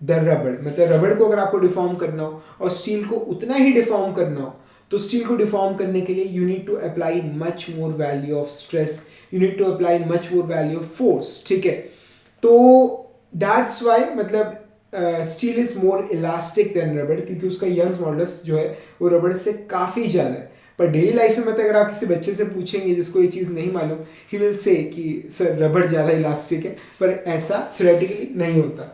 the रबड़. मतलब रबड़ को अगर आपको डिफॉर्म करना हो और स्टील को उतना ही डिफॉर्म करना हो, तो स्टील को डिफॉर्म करने के लिए you need to apply much more value of stress, you need to apply much more value of force. ठीक है, तो दैट्स वाई मतलब steel is more elastic than रबड़, क्योंकि उसका यंग्स मॉडुलस जो है वो रबड़ से काफ़ी ज़्यादा है. पर डेली लाइफ में मतलब अगर आप किसी बच्चे से पूछेंगे जिसको ये चीज़ नहीं मालूम, ही विल से कि सर रबड़ ज़्यादा इलास्टिक है, पर ऐसा थ्योरेटिकली नहीं होता.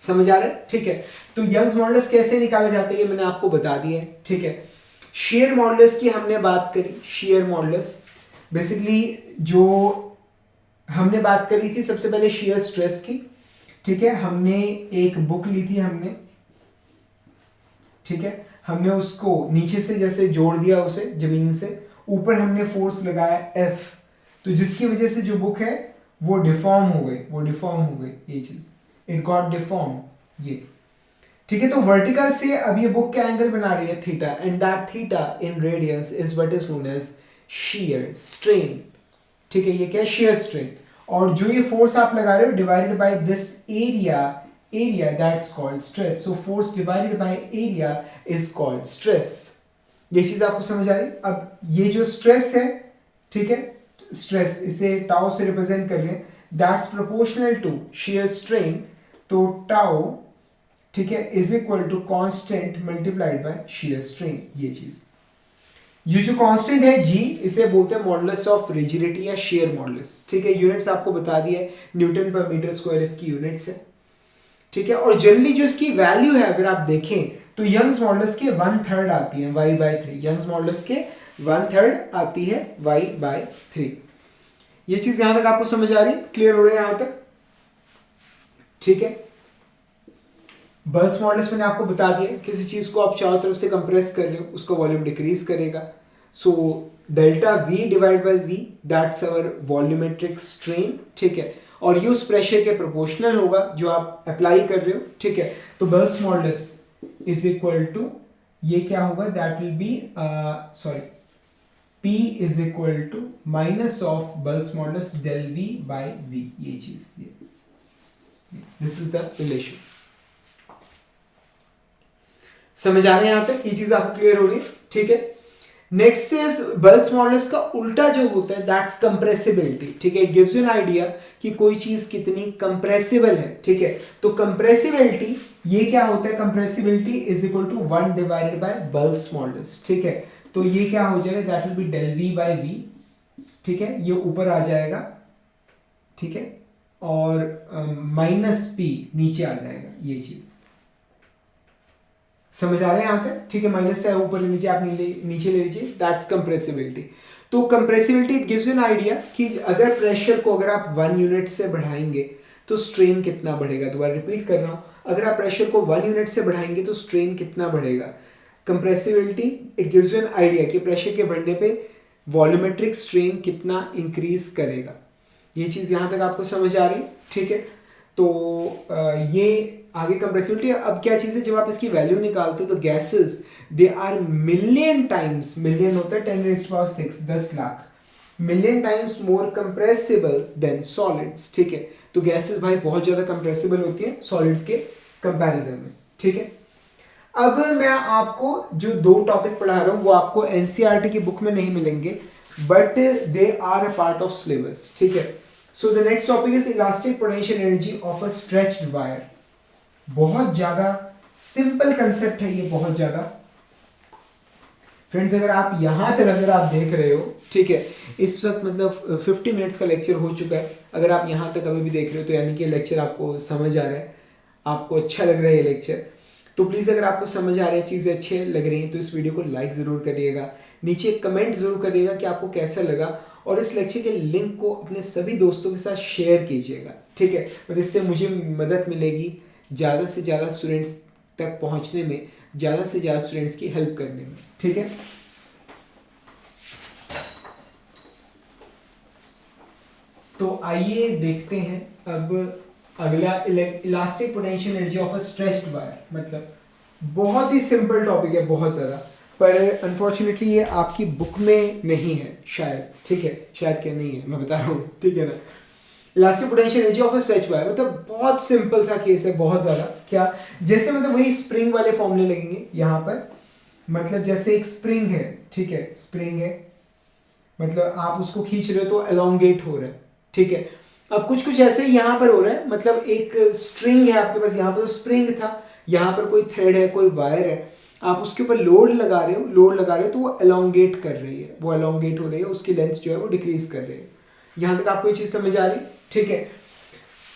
समझ आ रहा है? ठीक है, तो यंग्स मॉडुलस कैसे निकाला जाता है ये मैंने आपको बता दिया है. ठीक है, शेयर मॉडुलस की हमने बात करी. शेयर मॉडुलस बेसिकली जो हमने बात करी थी सबसे पहले शेयर स्ट्रेस की. ठीक है, हमने एक बुक ली थी हमने. ठीक है, हमने उसको नीचे से जैसे जोड़ दिया उसे जमीन से, ऊपर हमने फोर्स लगाया F, तो जिसकी वजह से जो बुक है वो डिफॉर्म हो गई, ये चीज इट गॉट डिफॉर्म ये. ठीक है, तो वर्टिकल से अब ये बुक क्या एंगल बना रही है? Theta. And that theta in radians is what is known as shear strain. ठीक है, ये क्या है? shear strain. और जो ये फोर्स आप लगा रहे हो divided by this area that's called stress. So force divided by area is called stress. ये चीज आपको समझ आई? अब ये जो स्ट्रेस है, ठीक है, स्ट्रेस इसे टाउ से रिप्रेजेंट कर लें, that's proportional to shear strain. तो टाउ, ठीक है, is equal to constant multiplied by shear strain. ये चीज, ये जो कांस्टेंट है G, इसे बोलते हैं मॉडुलस ऑफ रिजिडिटी या शेयर मॉडुलस. ठीक है, यूनिट्स आपको बता दिया है, न्यूटन पर मीटर स्क्वायर इसकी यूनिट्स है. ठीक है, और जनरली जो इसकी वैल्यू है अगर आप देखें तो यंग्स मॉडुलस के 1/3 आती है y/3. यंग्स मॉडुलस के 1/3 आती है y/3. ये चीज यहां तक आपको समझ आ रही? क्लियर हो रही है यहां तक? ठीक है, बल्स मॉडुलस मैंने आपको बता दिया, किसी चीज को आप चारों तरफ से कंप्रेस कर रहे हो उसका वॉल्यूम डिक्रीज करेगा. So delta V divide by V, that's our volumetric strain. ठीक है, और ये उस प्रेशर के प्रोपोर्शनल होगा जो आप अप्लाई कर रहे हो. ठीक है, तो bulk modulus is equal to ये क्या होगा? That will be P is equal to minus of bulk modulus del V by V. ये चीज, दिस इज द रिलेशन. समझ आ रहे हैं यहां तक? ये चीज आपको क्लियर हो रही है? ठीक है, नेक्स्ट इज बल्स मॉडुलस का उल्टा जो होता है दैट्स कंप्रेसिबिलिटी. ठीक है, it gives you N idea कि कोई चीज कितनी कंप्रेसिबल है. ठीक है, तो कंप्रेसिबिलिटी ये क्या होता है? Compressibility is equal to 1 divided by bulk modulus. ठीक है, तो ये क्या हो जाएगा? That will be del V by V. ठीक है, ये ऊपर आ जाएगा. ठीक है, और माइनस P नीचे आ जाएगा. ये चीज समझ आ रहे हैं यहां तक? ठीक है, माइनस चाहे ऊपर नीचे आप नीचे ले लीजिए, दैट्स कंप्रेसिबिलिटी. तो compressibility it gives you N idea कि अगर प्रेशर को अगर आप 1 यूनिट से बढ़ाएंगे तो स्ट्रेन कितना बढ़ेगा. दोबारा रिपीट कर रहा हूं, अगर आप प्रेशर को 1 यूनिट से बढ़ाएंगे तो स्ट्रेन कितना बढ़ेगा. Compressibility it gives you N idea कि प्रेशर के बढ़ने पे वॉल्यूमेट्रिक स्ट्रेन कितना इंक्रीज करेगा. ये चीज यहां तक आपको समझ आ रही? ठीक है, तो ये आगे कंप्रेसिबिलिटी. अब क्या चीज है, जब आप इसकी वैल्यू निकालते हो तो gases they are million times, million होता है 10⁶, 10 lakh, million times more compressible than solids. ठीक है, तो गैसेस भाई बहुत ज्यादा कंप्रेसिबल होती है सॉलिड्स के कंपैरिजन में. ठीक है, अब मैं आपको जो 2 टॉपिक पढ़ा रहा हूं वो आपको एनसीईआरटी की बुक में नहीं मिलेंगे, but they are a part of syllabus. ठीक है, so the next topic is elastic potential energy of a stretched wire. बहुत ज्यादा सिंपल कंसेप्ट है ये, बहुत ज्यादा. फ्रेंड्स, अगर आप यहां तक अगर आप देख रहे हो, ठीक है, इस वक्त मतलब 50 मिनट्स का लेक्चर हो चुका है. अगर आप यहां तक अभी भी देख रहे हो तो यानी कि लेक्चर आपको समझ आ रहा है, आपको अच्छा लग रहा है ये लेक्चर. तो प्लीज़ अगर आपको समझ आ रही है, चीज़ें अच्छी लग रही हैं, तो इस वीडियो को लाइक ज़रूर करिएगा, नीचे कमेंट ज़रूर करिएगा कि आपको कैसा लगा, और इस लेक्चर के लिंक को अपने सभी दोस्तों के साथ शेयर कीजिएगा. ठीक है, और इससे मुझे मदद मिलेगी ज़्यादा से ज़्यादा स्टूडेंट्स तक पहुँचने में, ज़्यादा से ज़्यादा स्टूडेंट्स की हेल्प करने में. ठीक है, तो आइए देखते हैं अब अगला elastic potential energy of a stretched wire, मतलब बहुत ही सिंपल टॉपिक है, बहुत ज़्यादा, पर अनफॉर्चुनेटली ये आपकी बुक में नहीं है शायद, ठीक है, शायद क्या नहीं है, मैं बता रहा हूँ, ठीक है ना। Elastic potential energy of a stretch wire, मतलब बहुत सिंपल सा केस है, बहुत ज़्यादा, क्या जैसे मतलब वही स्प्रिंग वाले फॉर्मूले लगेंगे यहाँ पर, मतलब जैसे एक स्प्रिंग है, ठीक है, स्प्रिंग है, मतलब आप उसको खींच रहे हो तो एलोंगेट हो रहा है, ठीक है। अब कुछ कुछ ऐसे यहाँ पर हो रहा है, मतलब एक स्ट्रिंग है आपके पास, यहाँ पर स्प्रिंग था, यहाँ पर कोई थ्रेड है, कोई वायर है, आप उसके ऊपर लोड लगा रहे हो, तो वो एलोंगेट कर रही है, वो एलोंगेट हो रही है, उसकी लेंथ जो है वो डिक्रीज कर रही है। यहाँ तक आपको ये चीज़ समझ आ रही, ठीक है।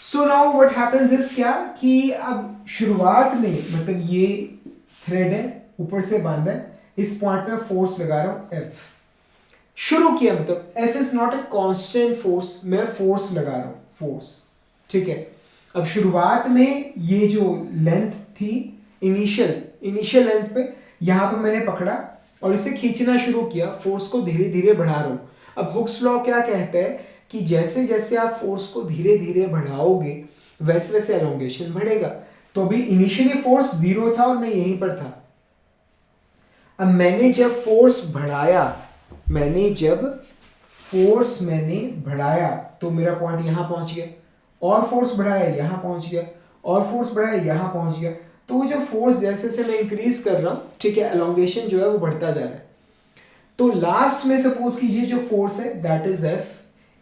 So now what happens is क्या कि अब शुरुआत में मतलब ये थ्रेड है, ऊपर से बांधा है, इस पॉइंट पे फोर्स लगा रहा हूँ F, शुरू किया, मतलब F is not a constant force, मैं फोर्स लगा रहा हूं, फोर्स, ठीक है। अब शुरुआत में ये जो लेंथ थी, इनिशियल लेंथ पे यहां पर मैंने पकड़ा और इसे खींचना शुरू किया, फोर्स को धीरे धीरे बढ़ा रहा हूं। अब हुक्स लॉ क्या कहता है कि जैसे जैसे आप फोर्स को धीरे धीरे बढ़ाओगे वैसे वैसे एलोंगेशन बढ़ेगा। तो अभी इनिशियली फोर्स 0 था और मैं यहीं पर था। अब मैंने जब फोर्स बढ़ाया तो मेरा पॉइंट यहां पहुंच गया, और फोर्स बढ़ाया यहां पहुंच गया, और फोर्स बढ़ाया यहां पहुंच गया। तो वो जो फोर्स जैसे जैसे मैं इंक्रीज कर रहा हूं, ठीक है, एलोंगेशन जो है वो बढ़ता जा रहा है। तो लास्ट में सपोज कीजिए जो फोर्स है दैट इज F,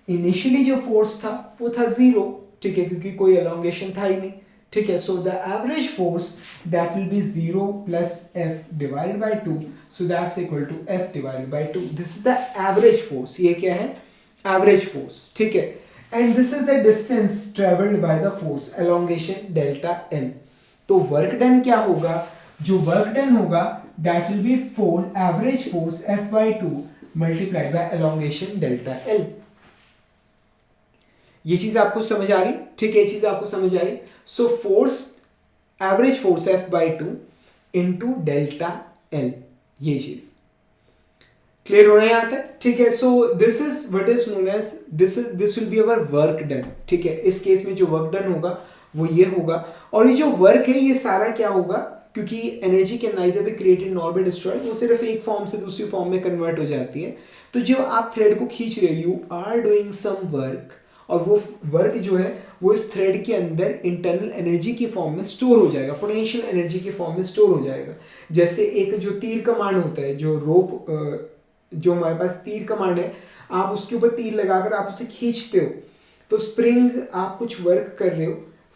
इनिशियली जो फोर्स था वो था 0, ठीक है, क्योंकि कोई एलोंगेशन था ही नहीं, ठीक है। So the average force that will be 0 plus F divided by 2, so that's equal to F divided by 2। This is the average force, ये क्या है, एवरेज फोर्स, ठीक है। And this is the distance travelled by the force, elongation delta L। तो work done क्या होगा, जो work done होगा that will be average force F by 2 multiplied by elongation delta L। ये चीज आपको समझ आ रही, ठीक है, ये चीज आपको समझ आ रही। So force, average force F by 2 into delta L, ये चीज क्लियर हो रहा है यहां तक, ठीक है। So this is what is known as this will be our work done, ठीक है। इस केस में जो वर्क डन होगा वो ये होगा, और ये जो वर्क है ये सारा क्या होगा, क्योंकि energy can neither be created nor be destroyed, वो सिर्फ एक फॉर्म से दूसरी फॉर्म में कन्वर्ट हो जाती है। तो जब आप थ्रेड को खींच रहे हो, you are doing some work, और वो वर्क जो है वो इस थ्रेड के अंदर इंटरनल एनर्जी की फॉर्म में स्टोर हो जाएगा, पोटेंशियल एनर्जी की फॉर्म में स्टोर हो जाएगा। जैसे एक जो तीर कमान होता है, जो रोप जो हमारे पास तीर कमान है, आप उसके ऊपर तीर लगाकर आप उसे खींचते हो, तो स्प्रिंग आप कुछ वर्क कर रहे हो,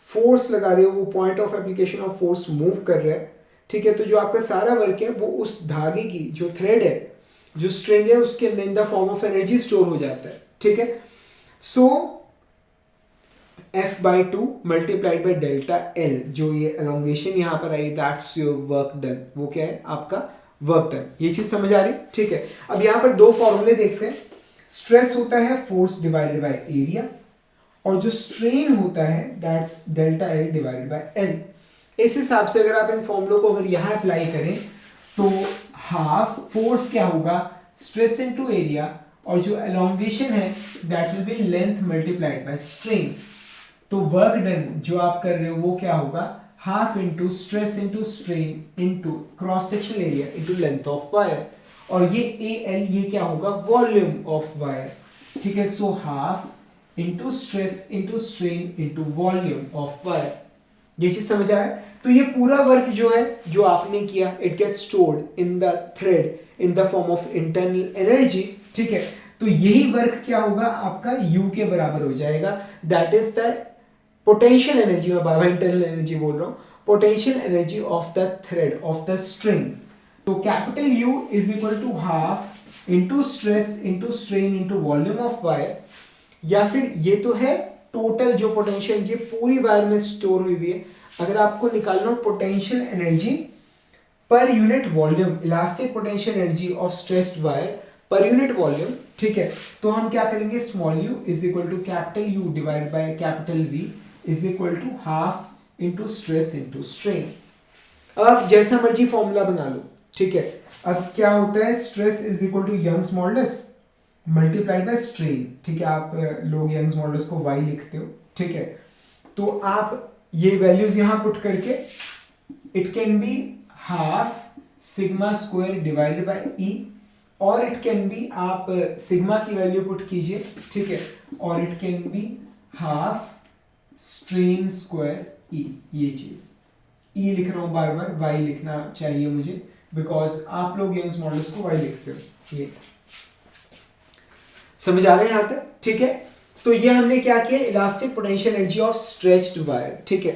फोर्स लगा रहे हो, वो point of application of force move कर रहा है, ठीक है। तो जो आपका सारा वर्क है वो उस धागे की जो थ्रेड है, जो स्ट्रिंग है, उसके अंदर इन the form of energy store हो जाता है, ठीक है। सो F by 2 multiplied by delta L, जो ये एलोंगेशन यहां पर आई, दैट्स योर वर्क डन, वो क्या है आपका वर्क डन। ये चीज समझ आ रही, ठीक है। अब यहां पर दो फॉर्मूले देखते हैं। स्ट्रेस होता है फोर्स डिवाइडेड बाय एरिया, और जो स्ट्रेन होता है that's delta L divided by L। इस हिसाब से अगर आप इन फॉर्मूलों को अगर यहां अप्लाई करें तो हाफ फोर्स क्या होगा, स्ट्रेस इनटू एरिया, और जो एलोंगेशन है that will B length multiplied by strain. तो वर्क डन जो आप कर रहे हो वो क्या होगा, half into stress into strain into cross sectional area into length of wire, और ये AL ये क्या होगा, वॉल्यूम ऑफ वायर, ठीक है। So half into stress into strain into volume of wire, ये चीज समझ आया। तो ये पूरा वर्क जो है जो आपने किया, it gets stored in the thread in the form of internal energy, ठीक है। तो यही वर्क क्या होगा आपका U के बराबर हो जाएगा, that is the potential energy, मैं बार बार इंटरनल एनर्जी बोल रहा हूं, potential energy of the thread of the string. तो capital U is equal to half into stress into strain into volume of wire, या फिर ये तो है टोटल जो पोटेंशियल एनर्जी पूरी वायर में स्टोर हुई हुई है। अगर आपको निकालना हो potential energy per unit volume, elastic potential energy of stretched wire पर यूनिट वॉल्यूम, ठीक है, तो हम क्या करेंगे, small u is equal to capital U divide by capital V is equal to half into stress into strain. अब जैसा मर्जी फॉर्मूला बना लो, ठीक है। अब क्या होता है, stress is equal to Young's modulus multiplied by strain, ठीक है। आप लोग यंग्स मॉडुलस को y लिखते हो, ठीक है। तो आप ये वैल्यूज यहां पुट करके it can be half sigma square divided by E, और इट कैन बी आप सिग्मा की वैल्यू पुट कीजिए, ठीक है, और it can be half strain square E. ये चीज ई लिख रहा हूं बार बार, वाई लिखना चाहिए मुझे बिकॉज आप लोग यंग्स मॉडल्स को वाई लिखते हो। ये समझ आ रहे हैं यहां तक, ठीक है। तो ये हमने क्या किया, elastic potential energy of stretched wire, ठीक है।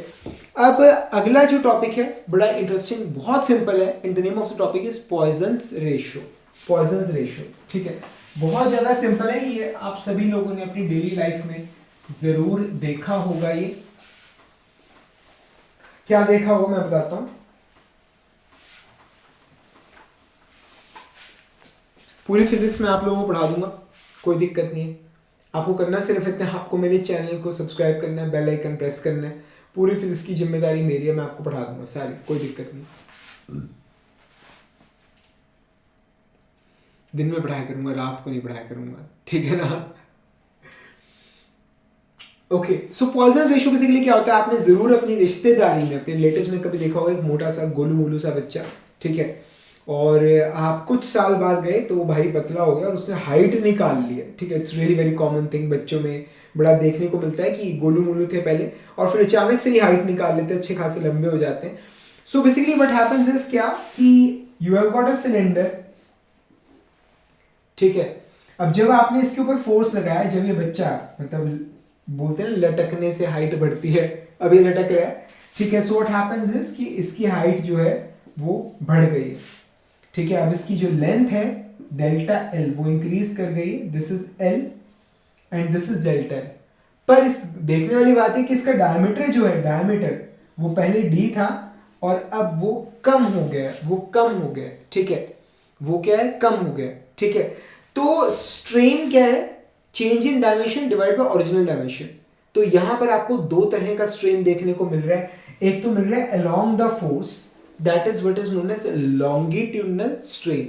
अब अगला जो टॉपिक है बड़ा इंटरेस्टिंग, बहुत सिंपल है, and the name of the topic is Poisson's ratio. Poisson's ratio, ठीक है, बहुत ज्यादा सिंपल है, ये आप सभी लोगों ने अपनी डेली लाइफ में जरूर देखा होगा। ये क्या देखा होगा मैं बताता हूं। पूरी फिजिक्स में आप लोगों को पढ़ा दूंगा, कोई दिक्कत नहीं है। आपको करना सिर्फ इतना, आपको मेरे चैनल को सब्सक्राइब करना है, बेल आइकन प्रेस करना है। पूरी फिजिक्स की जिम्मेदारी मेरी है, मैं आपको पढ़ा दूंगा सारी, कोई दिक्कत नहीं। दिन में पढ़ाया करूंगा, रात को नहीं पढ़ाया करूंगा, ठीक है ना। ओके, सो पॉइजन्स रेशियो बेसिकली क्या होता है, आपने जरूर अपनी रिश्तेदारी में, अपने रिलेटिव्स में कभी देखा होगा एक मोटा सा गोलू मोलू सा बच्चा, ठीक है, और आप कुछ साल बाद गए तो वो भाई पतला हो गया और उसने हाइट निकाल ली है, ठीक है। It's really very common thing, बच्चों में बड़ा देखने को मिलता है कि गोलू मोलू थे पहले और फिर अचानक से ही हाइट निकाल लेते हैं, अच्छे खासे लंबे हो जाते हैं। So basically what happens is क्या कि you have got a cylinder, ठीक है। अब जब आपने इसके ऊपर फोर्स लगाया, जब ये बच्चा, मतलब बोलते हैं लटकने से हाइट बढ़ती है, अब ये लटक रहा है, ठीक है। सो व्हाट हैपेंस इज कि इसकी हाइट जो है वो बढ़ गई है, ठीक है। अब इसकी जो लेंथ है डेल्टा एल वो इंक्रीज कर गई, this is L and this is delta L. पर इस देखने वाली बात है कि इसका डायमीटर जो है, डायमीटर वो पहले डी था और अब वो कम हो गया, वो कम हो गया, ठीक है, वो क्या है, कम हो गया, ठीक है। तो स्ट्रेन क्या है, change in dimension divide by original dimension. तो यहां पर आपको दो तरह का स्ट्रेन देखने को मिल रहा है, एक तो मिल रहा है along the force, that is what is known as longitudinal strain,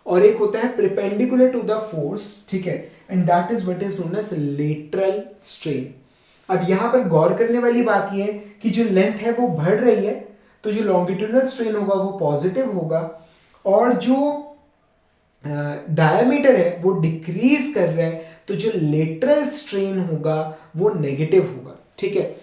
और एक होता है परपेंडिकुलर टू द फोर्स, ठीक है, and that is what is known as lateral strain. अब यहां पर गौर करने वाली बात यह है कि जो लेंथ है वो बढ़ रही है, तो जो लॉन्गिट्यूडनल स्ट्रेन होगा वो पॉजिटिव होगा, और जो डायमीटर है वो डिक्रीज कर रहा है, तो जो लेटरल स्ट्रेन होगा वो नेगेटिव होगा, ठीक है।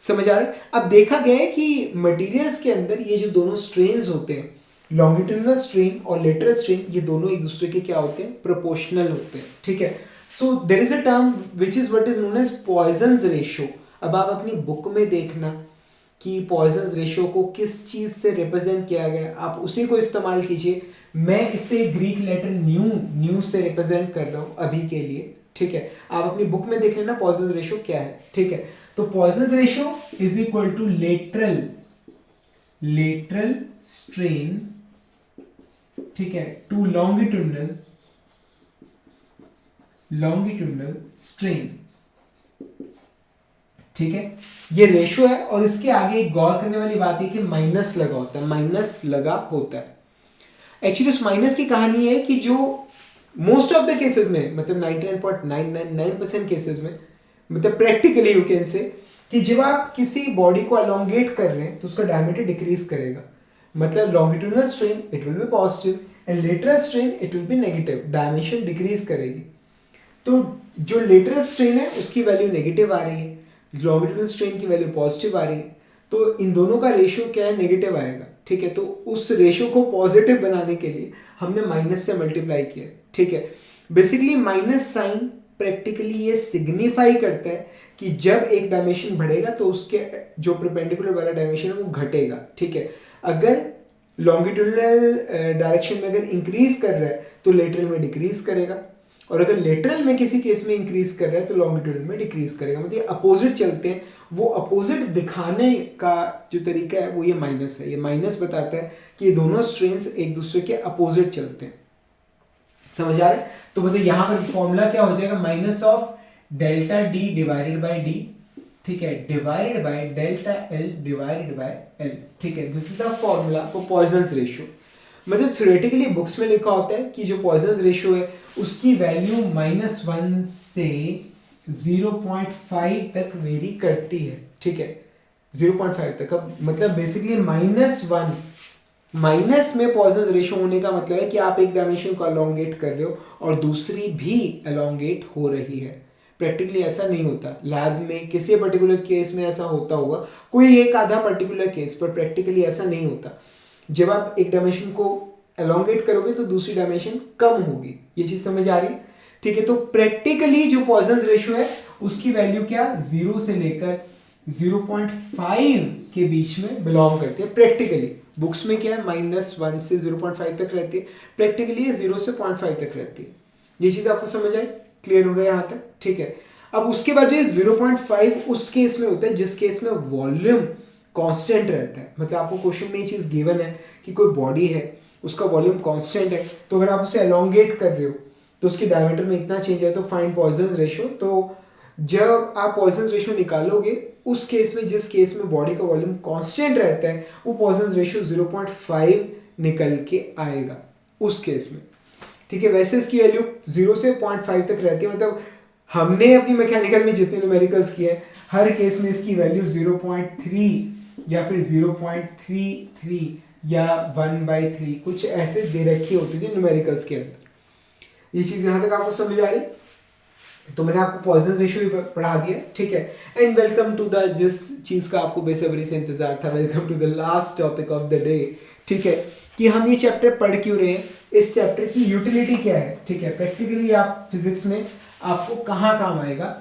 समझ आ रहा है। अब देखा गया है कि मटेरियल्स के अंदर ये जो दोनों स्ट्रेन्स होते हैं, लॉन्गिट्यूडनल स्ट्रेन और लेटरल स्ट्रेन, ये दोनों एक दूसरे के क्या होते हैं, प्रोपोर्शनल होते हैं, ठीक है। So there is a term which is what is known as Poisson's ratio. अब आप अपनी बुक में देखना कि पॉइजन्स रेशियो को किस चीज से रिप्रेजेंट किया गया, आप उसी को इस्तेमाल कीजिए। मैं इसे ग्रीक लेटर न्यू से रिप्रेजेंट कर रहा हूं अभी के लिए, ठीक है। आप अपनी बुक में देख लेना पॉइजन्स रेशियो क्या है, ठीक है। तो Poisson's ratio is equal to lateral strain, ठीक है, टू लॉन्गिट्यूडनल स्ट्रेन, ठीक है। ये रेशियो है, और इसके आगे एक गौर करने वाली बात है कि माइनस लगा होता है, माइनस लगा होता है। एक्चुअली उस माइनस की कहानी है कि जो मोस्ट ऑफ द केसेस में, मतलब 99.999% केसेस में, मतलब प्रैक्टिकली यू कैन से कि जब आप किसी बॉडी को अलोंगेट कर रहे हैं तो उसका डायमीटर डिक्रीज करेगा, मतलब longitudinal strain it will B positive and lateral strain it will B negative, dimension decrease करेगी। तो जो लेटरल स्ट्रेन है उसकी वैल्यू नेगेटिव आ रही है, लॉन्गिट्यूडनल स्ट्रेन की वैल्यू पॉजिटिव आ रही है, तो इन दोनों का रेशियो क्या है, नेगेटिव आएगा, ठीक है। तो उस रेशियो को पॉजिटिव बनाने के लिए हमने माइनस से मल्टीप्लाई किया, ठीक है। बेसिकली माइनस साइन प्रैक्टिकली ये सिग्निफाई करता है कि जब एक डायमेंशन बढ़ेगा तो उसके जो परपेंडिकुलर वाला डायमेंशन है वो घटेगा, ठीक है। अगर लॉन्गिट्यूडनल डायरेक्शन में अगर इंक्रीज कर रहा है तो लेटरल में डिक्रीज करेगा, और अगर लेटरल में किसी केस में इंक्रीज कर रहा है तो लॉन्गिट्यूडनल में डिक्रीज करेगा, मतलब ये अपोजिट चलते हैं। वो अपोजिट दिखाने का जो तरीका है वो ये माइनस है, ये माइनस बताता है कि ये दोनों स्ट्रेन्स एक दूसरे के अपोजिट चलते हैं। समझ आ रहा है। तो मतलब यहां पर फॉर्मूला क्या हो जाएगा, minus of delta D divided by D, ठीक है, divided by delta L divided by L, ठीक है। This is the formula for Poisson's ratio. मतलब थ्योरेटिकली बुक्स में लिखा होता है कि जो पॉइजन्स रेशियो है उसकी वैल्यू -1 से 0.5 तक वेरी करती है, ठीक है, 0.5 तक। अब मतलब बेसिकली -1 माइनस में पॉइजन रेशियो होने का मतलब है कि आप एक डायमेंशन को अलोंगेट कर रहे हो और दूसरी भी अलोंगेट हो रही है। प्रैक्टिकली ऐसा नहीं होता, लैब में किसी पर्टिकुलर केस में ऐसा होता होगा, कोई एक आधा पर्टिकुलर केस, पर प्रैक्टिकली ऐसा नहीं होता। जब आप एक डायमेंशन को एलोंगेट करोगे तो दूसरी डायमेंशन कम होगी। ये चीज समझ आ रही है? ठीक है, तो प्रैक्टिकली जो पॉइजन रेशियो है उसकी वैल्यू क्या 0 से लेकर 0.5 के बीच में बिलोंग करती है प्रैक्टिकली। बुक्स में क्या है -1 से 0.5 तक रहती है, प्रैक्टिकली ये 0 से 0.5 तक रहती है। ये चीज आपको समझ आई? क्लियर हो रहा है यहाँ तक? ठीक है, अब उसके बाद ये 0.5 उस केस में होता है जिस केस में वॉल्यूम कांस्टेंट रहता है। मतलब आपको क्वेश्चन में ये चीज गिवन है कि कोई बॉडी है, उसका वॉल्यूम कांस्टेंट है, तो अगर आप उसे एलोंगेट कर रहे हो तो उसके डायमीटर में इतना चेंज है, तो फाइंड पॉइजन रेशियो। तो जब आप पॉइजन रेशियो निकालोगे उस केस में, जिस केस में बॉडी का वॉल्यूम कांस्टेंट रहता है, वो पॉइजन रेशियो 0.5 निकल के आएगा उस केस में। ठीक है, वैसे इसकी वैल्यू 0 से 0.5 तक रहती है। मतलब हमने अपनी मैकेनिकल में जितने न्यूमेरिकल्स किए हैं, हर केस में इसकी वैल्यू 0.3 या फिर 0.33 या 1/3 कुछ ऐसे दे रखी होती थी न्यूमेरिकल्स के अंदर। ये चीज यहां तक आपको समझ आ रही? तो मैंने आपको पॉइजन रेशियो भी पढ़ा दिया। ठीक है, एंड वेलकम टू द, जिस चीज का आपको बेसब्री से इंतजार था, welcome to the last topic of the day. ठीक है, कि हम ये चैप्टर पढ़ क्यों रहे हैं, इस चैप्टर की यूटिलिटी क्या है। ठीक है, प्रैक्टिकली आप फिजिक्स में आपको कहाँ काम आएगा।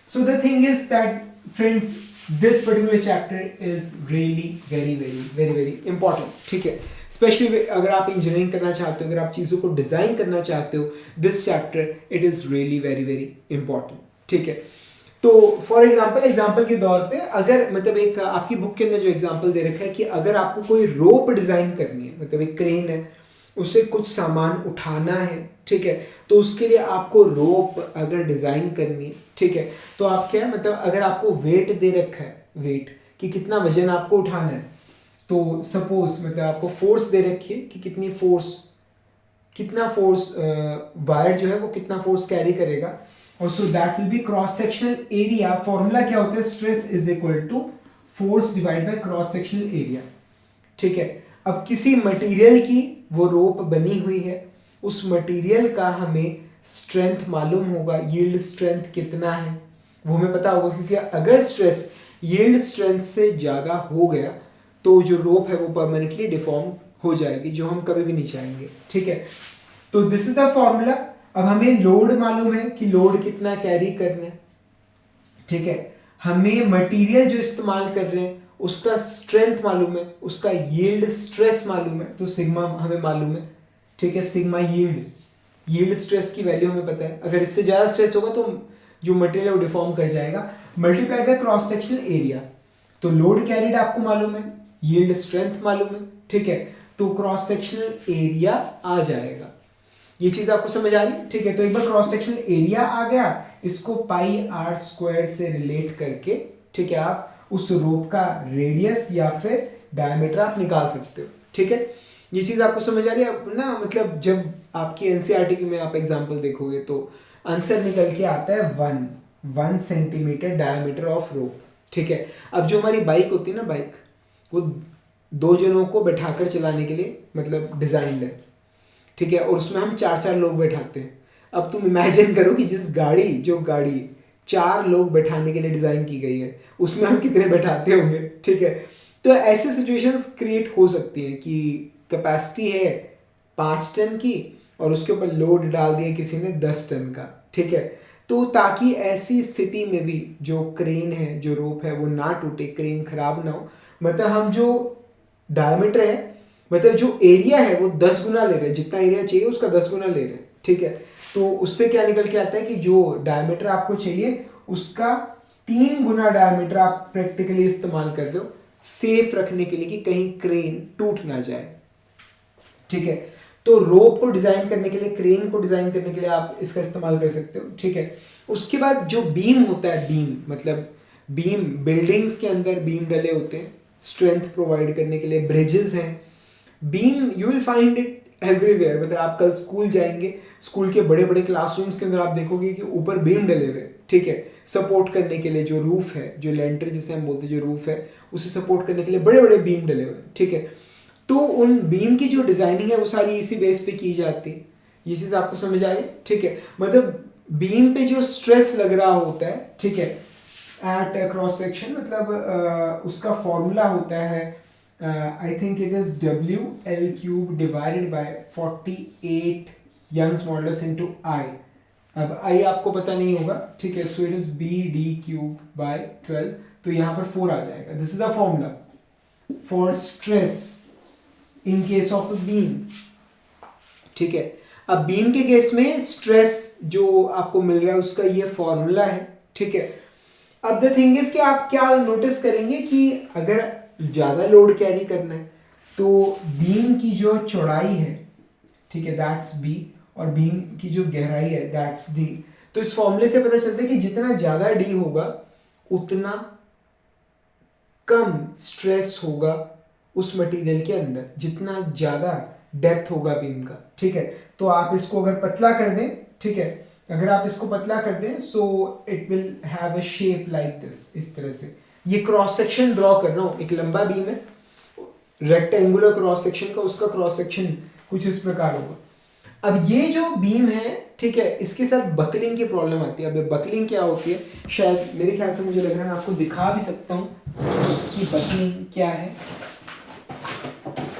So the thing is that friends, this particular chapter is really very very very very important. ठीक है, स्पेशली अगर आप इंजीनियरिंग करना चाहते हो, अगर आप चीज़ों को डिज़ाइन करना चाहते हो, this chapter it is really very very important. ठीक है, तो फॉर एग्जाम्पल के तौर पे, अगर मतलब एक आपकी बुक के अंदर जो एग्जाम्पल दे रखा है कि अगर आपको कोई रोप डिज़ाइन करनी है, मतलब एक क्रेन है, उसे कुछ सामान उठाना है, ठीक है, तो उसके लिए आपको रोप अगर डिज़ाइन करनी है, ठीक है, तो आप क्या, मतलब अगर आपको वेट दे रखा है, वेट कि कितना वजन आपको उठाना है, तो सपोज मतलब आपको फोर्स दे रखी है कि कितना फोर्स वायर जो है वो कितना फोर्स कैरी करेगा, और so that will be cross sectional area. Formula क्या होता है, stress is equal to force divide by cross sectional area. ठीक है, अब किसी मटेरियल की वो रोप बनी हुई है, उस मटेरियल का हमें स्ट्रेंथ मालूम होगा, यील्ड स्ट्रेंथ कितना है वो हमें पता होगा, क्योंकि अगर स्ट्रेस यील्ड स्ट्रेंथ से ज़्यादा हो गया तो जो रोप है वो परमानेंटली डिफॉर्म हो जाएगी, जो हम कभी भी नहीं चाहेंगे। ठीक है, तो दिस इज द फॉर्मूला। अब हमें लोड मालूम है कि लोड कितना कैरी करना है। ठीक है, हमें मटेरियल जो इस्तेमाल कर रहे हैं उसका स्ट्रेंथ मालूम है, उसका यील्ड स्ट्रेस मालूम है, तो सिग्मा हमें मालूम है। ठीक है, सिग्मा यील्ड स्ट्रेस की वैल्यू हमें पता है, अगर इससे ज़्यादा स्ट्रेस होगा तो जो मटेरियल है वो डिफॉर्म कर जाएगा, multiply by cross sectional area. तो लोड कैरिड आपको मालूम है, यील्ड स्ट्रेंथ मालूम है, ठीक है, तो क्रॉस सेक्शनल एरिया आ जाएगा। ये चीज आपको समझ आ रही? ठीक है, तो एक बार क्रॉस सेक्शनल एरिया आ गया, इसको पाई आर स्क्वायर से रिलेट करके, ठीक है, आप उस रोप का रेडियस या फिर डायमीटर आप निकाल सकते हो। ठीक है, ये चीज आपको समझ आ रही है ना? मतलब जब आपकी एनसीईआरटी में आप एग्जांपल देखोगे तो आंसर निकल के आता है 1 सेंटीमीटर डायमीटर ऑफ रोप। ठीक है, अब जो हमारी बाइक होती है ना, बाइक वो 2 जनों को बैठाकर चलाने के लिए मतलब डिजाइंड है। ठीक है, और उसमें हम 4 लोग बैठाते हैं। अब तुम इमेजिन करो कि जो गाड़ी 4 लोग बैठाने के लिए डिजाइन की गई है, उसमें हम कितने बैठाते होंगे। ठीक है, तो ऐसे सिचुएशंस क्रिएट हो सकती हैं कि कैपेसिटी है 5 टन की और उसके ऊपर लोड डाल दिया किसी ने 10 टन का। ठीक है, तो ताकि ऐसी स्थिति में भी जो क्रेन है, जो रोप है, वो ना टूटे, क्रेन खराब ना हो, मतलब हम जो डायमीटर है, मतलब जो एरिया है वो 10 गुना ले रहे हैं, जितना एरिया चाहिए उसका 10 गुना ले रहे हैं। ठीक है, तो उससे क्या निकल के आता है कि जो डायमीटर आपको चाहिए उसका 3 गुना डायमीटर आप प्रैक्टिकली इस्तेमाल कर लो, सेफ रखने के लिए कि कहीं क्रेन टूट ना जाए। ठीक है, तो रोप को डिजाइन करने के लिए, क्रेन को डिजाइन करने के लिए आप इसका इस्तेमाल कर सकते हो। ठीक है, उसके बाद जो बीम होता है, बीम मतलब बीम, बिल्डिंग्स के अंदर बीम डले होते हैं स्ट्रेंथ प्रोवाइड करने के लिए, ब्रिजेस हैं, beam you will find it everywhere. मतलब आप कल स्कूल जाएंगे, स्कूल के बड़े बड़े क्लासरूम्स के अंदर आप देखोगे कि ऊपर बीम डले हुए। ठीक है, सपोर्ट करने के लिए जो रूफ है, जो लेंटर जिसे हम बोलते हैं, जो रूफ है उसे सपोर्ट करने के लिए बड़े बड़े बीम डले हुए हैं, ठीक है। तो उन बीम की जो डिजाइनिंग है वो सारी इसी बेस पे की जाती है। ये चीज आपको समझ आ गई, ठीक है। मतलब बीम पे जो स्ट्रेस लग रहा होता है, ठीक है, एट क्रॉस सेक्शन, मतलब उसका फॉर्मूला होता है, I think it is WL³ divided by 48 Young's modulus into I. अब आई आपको पता नहीं होगा, ठीक है, so it is BD³ bye 12, तो यहाँ पर 4 आ जाएगा। This is the formula for stress in case of beam, ठीक है। अब बीम के केस में स्ट्रेस जो आपको मिल रहा है उसका ये फॉर्मूला है, ठीक है। अब द थिंग इज कि आप क्या नोटिस करेंगे कि अगर ज्यादा लोड कैरी करना है तो बीम की जो चौड़ाई है, ठीक है, दैट्स B, और बीम की जो गहराई है दैट्स D। तो इस फॉर्मूले से पता चलता है कि जितना ज्यादा D होगा उतना कम स्ट्रेस होगा उस मटेरियल के अंदर, जितना ज्यादा डेप्थ होगा बीम का, ठीक है। तो आप इसको अगर पतला कर दें, ठीक है, अगर आप इसको पतला कर दें सो it will have a shape like this, इस तरह से। ये क्रॉस सेक्शन ड्रॉ कर रहा हूं, एक लंबा बीम है रेक्टेंगुलर क्रॉस सेक्शन का, उसका क्रॉस सेक्शन कुछ इस प्रकार होगा। अब ये जो बीम है, ठीक है, इसके साथ बकलिंग की प्रॉब्लम आती है। अब बकलिंग क्या होती है, शायद मेरे ख्याल से मुझे लग रहा है मैं आपको दिखा भी सकता हूं कि बकलिंग क्या है।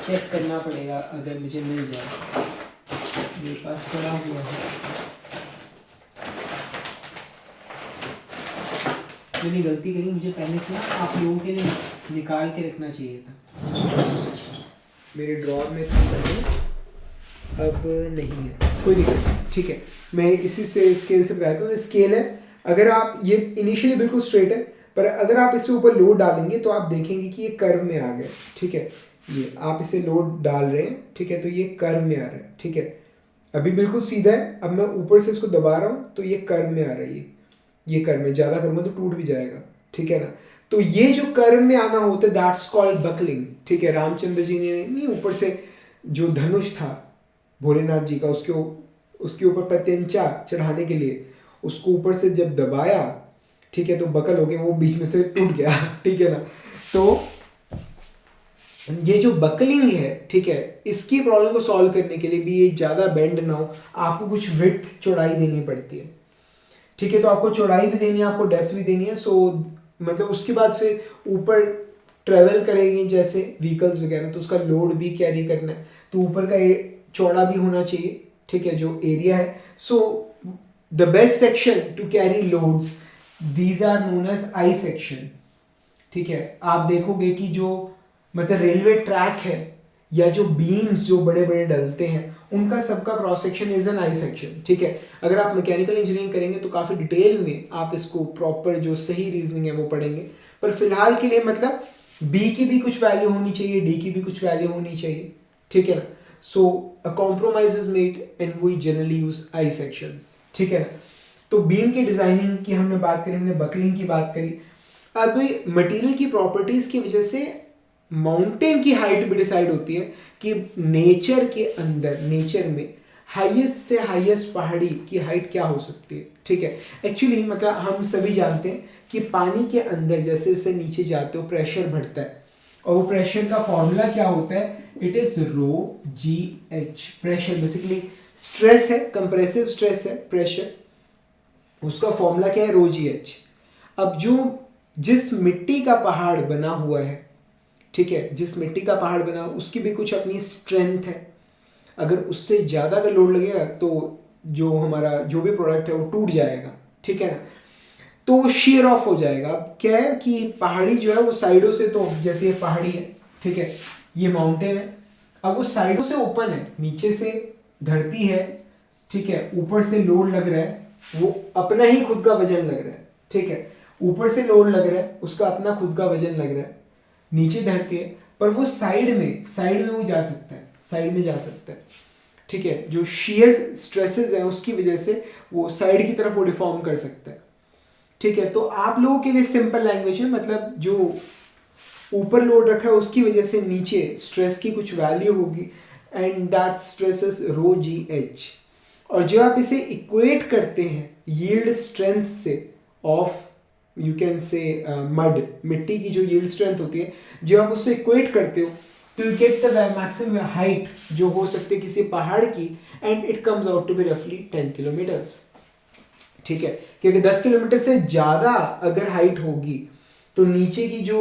चेक करना पड़ेगा अगर मुझे मिल जाए, मेरे पास पड़ा हुआ है। मैंने गलती करी, मुझे पहले से आप लोगों के लिए निकाल के रखना चाहिए था, मेरे ड्रॉर में था पहले, अब नहीं है, कोई दिक्कत नहीं, ठीक है। मैं इसी से स्केल से बताता हूँ। स्केल है, अगर आप ये इनिशियली बिल्कुल स्ट्रेट है, पर अगर आप इसके ऊपर लोड डालेंगे तो आप देखेंगे कि ये कर्व में आ गया, ठीक है। ये आप इसे लोड डाल रहे हैं, ठीक है, तो ये कर्व में आ रहा है, ठीक है। अभी बिल्कुल सीधा है, अब मैं ऊपर से इसको दबा रहा हूँ तो ये कर्व में आ रहा है, ये कर्व में, ज़्यादा करूँगा तो टूट भी जाएगा, ठीक है ना। तो ये जो कर्व में आना होता है दैट्स कॉल्ड बकलिंग, ठीक है। रामचंद्र जी ने नहीं ऊपर से जो धनुष था भोलेनाथ जी का, उसके ऊपर प्रत्यंचा चढ़ाने के लिए उसको ऊपर से जब दबाया, ठीक है, तो बकल हो गया, वो बीच में से टूट गया, ठीक है ना। तो ये जो बकलिंग है, ठीक है, इसकी प्रॉब्लम को सॉल्व करने के लिए भी ये ज़्यादा बेंड ना हो, आपको कुछ विड्थ चौड़ाई देनी पड़ती है, ठीक है। तो आपको चौड़ाई भी देनी है, आपको डेप्थ भी देनी है। सो मतलब उसके बाद फिर ऊपर ट्रेवल करेंगे जैसे व्हीकल्स वगैरह, तो उसका लोड भी कैरी करना है, तो ऊपर का चौड़ा भी होना चाहिए, ठीक है, जो एरिया है। So the best section to carry loads, these are known as I section, ठीक है। आप देखोगे कि जो मतलब रेलवे ट्रैक है या जो बीम्स जो बड़े बड़े डलते हैं उनका सबका cross section is an I section, ठीक है। अगर आप मैकेनिकल इंजीनियरिंग करेंगे तो काफ़ी डिटेल में आप इसको प्रॉपर जो सही रीजनिंग है वो पढ़ेंगे, पर फिलहाल के लिए मतलब बी की भी कुछ वैल्यू होनी चाहिए, डी की भी कुछ वैल्यू होनी चाहिए, ठीक है ना। So a compromise is made and we generally use I sections, ठीक है ना। तो बीम की डिजाइनिंग की हमने बात करी, हमने बकलिंग की बात करी। अब मटेरियल की प्रॉपर्टीज की वजह से माउंटेन की हाइट भी डिसाइड होती है कि नेचर के अंदर, नेचर में हाईएस्ट से हाईएस्ट पहाड़ी की हाइट क्या हो सकती है, ठीक है। एक्चुअली मतलब हम सभी जानते हैं कि पानी के अंदर जैसे जैसे नीचे जाते हो प्रेशर बढ़ता है, और वो प्रेशर का फॉर्मूला क्या होता है, it is ρGH। Pressure basically stress है, कंप्रेसिव स्ट्रेस है प्रेशर, उसका फॉर्मूला क्या है, ρGH। अब जो जिस मिट्टी का पहाड़ बना हुआ है, ठीक है, जिस मिट्टी का पहाड़ बना उसकी भी कुछ अपनी स्ट्रेंथ है। अगर उससे ज़्यादा का लोड लगेगा तो जो हमारा जो भी प्रोडक्ट है वो टूट जाएगा, ठीक है ना, तो वो शेयर ऑफ हो जाएगा। अब क्या है कि पहाड़ी जो है वो साइडों से, तो जैसे ये पहाड़ी है, ठीक है, ये माउंटेन है, अब वो साइडों से ओपन है, नीचे से धरती है, ठीक है, ऊपर से लोड लग रहा है, वो अपना ही खुद का वजन लग रहा है, ठीक है, ऊपर से लोड लग रहा है, उसका अपना खुद का वजन लग रहा है, नीचे धरती है, पर वो साइड में वो जा सकता है, साइड में जा सकता है, ठीक है। जो शेयर स्ट्रेसेस हैं उसकी वजह से वो साइड की तरफ वो डिफॉर्म कर सकता है, ठीक है। तो आप लोगों के लिए सिंपल लैंग्वेज में मतलब जो ऊपर लोड रखा है उसकी वजह से नीचे स्ट्रेस की कुछ वैल्यू होगी, and that stress is ρGH। और जब आप इसे इक्वेट करते हैं यील्ड स्ट्रेंथ से, ऑफ यू कैन से मड, मिट्टी की जो यील्ड स्ट्रेंथ होती है, जब आप उससे इक्वेट करते हो तो you get the maximum height जो हो सकती है किसी पहाड़ की, and it comes out to be रफली 10 किलोमीटर्स। ठीक है, क्योंकि 10 किलोमीटर से ज़्यादा अगर हाइट होगी तो नीचे की जो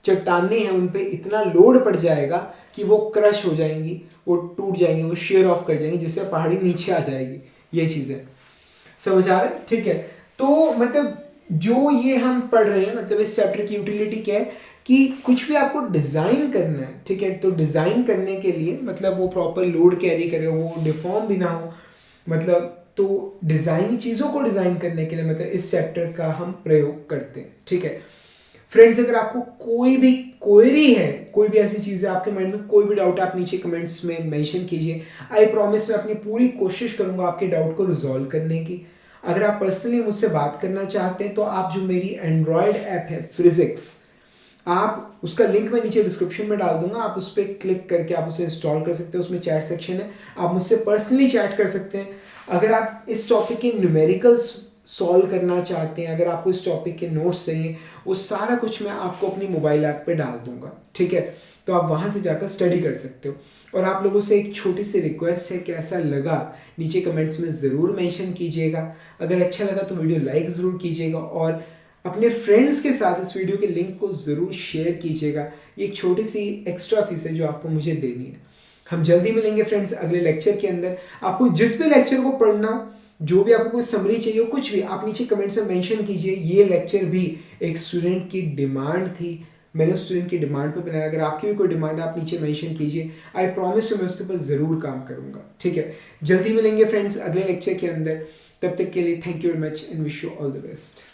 चट्टानें हैं उन पे इतना लोड पड़ जाएगा कि वो क्रश हो जाएंगी, वो टूट जाएंगी, वो शेयर ऑफ कर जाएंगी, जिससे पहाड़ी नीचे आ जाएगी। ये चीज़ है, समझ आ रहा है? ठीक है, तो मतलब जो ये हम पढ़ रहे हैं, मतलब इस चैप्टर की यूटिलिटी क्या है कि कुछ भी आपको डिज़ाइन करना है, ठीक है, तो डिज़ाइन करने के लिए मतलब वो प्रॉपर लोड कैरी करे, वो डिफॉर्म भी ना हो, मतलब तो डिज़ाइन चीज़ों को डिज़ाइन करने के लिए मतलब इस चैप्टर का हम प्रयोग करते हैं। ठीक है फ्रेंड्स, अगर आपको कोई भी क्वेरी है, कोई भी ऐसी चीज़ है आपके माइंड में, कोई भी डाउट है, आप नीचे कमेंट्स में मेंशन कीजिए। आई प्रॉमिस मैं अपनी पूरी कोशिश करूंगा आपके डाउट को रिजॉल्व करने की। अगर आप पर्सनली मुझसे बात करना चाहते हैं तो आप जो मेरी एंड्रॉयड ऐप है फ्रिजिक्स, आप उसका लिंक मैं नीचे डिस्क्रिप्शन में डाल दूंगा, आप उस पर क्लिक करके आप उसे इंस्टॉल कर सकते हैं। उसमें चैट सेक्शन है, आप मुझसे पर्सनली चैट कर सकते हैं। अगर आप इस टॉपिक के न्यूमेरिकल्स सॉल्व करना चाहते हैं, अगर आपको इस टॉपिक के नोट्स चाहिए, वो सारा कुछ मैं आपको अपनी मोबाइल ऐप पे डाल दूंगा। ठीक है, तो आप वहाँ से जाकर स्टडी कर सकते हो। और आप लोगों से एक छोटी सी रिक्वेस्ट है, कैसा लगा नीचे कमेंट्स में ज़रूर मेंशन कीजिएगा। अगर अच्छा लगा तो वीडियो लाइक ज़रूर कीजिएगा और अपने फ्रेंड्स के साथ इस वीडियो के लिंक को ज़रूर शेयर कीजिएगा। ये एक छोटी सी एक्स्ट्रा फीस है जो आपको मुझे देनी है। हम जल्दी मिलेंगे फ्रेंड्स अगले लेक्चर के अंदर। आपको जिस भी लेक्चर को पढ़ना हो, जो भी आपको कोई समरी चाहिए हो, कुछ भी आप नीचे कमेंट्स में मेंशन कीजिए। ये लेक्चर भी एक स्टूडेंट की डिमांड थी, मैंने उस स्टूडेंट की डिमांड पे बनाया। अगर आपकी भी कोई डिमांड है आप नीचे मेंशन कीजिए, आई प्रॉमिस यू मैं उसके ऊपर ज़रूर काम करूँगा। ठीक है, जल्दी मिलेंगे फ्रेंड्स अगले लेक्चर के अंदर। तब तक के लिए thank you very much and wish you all the best.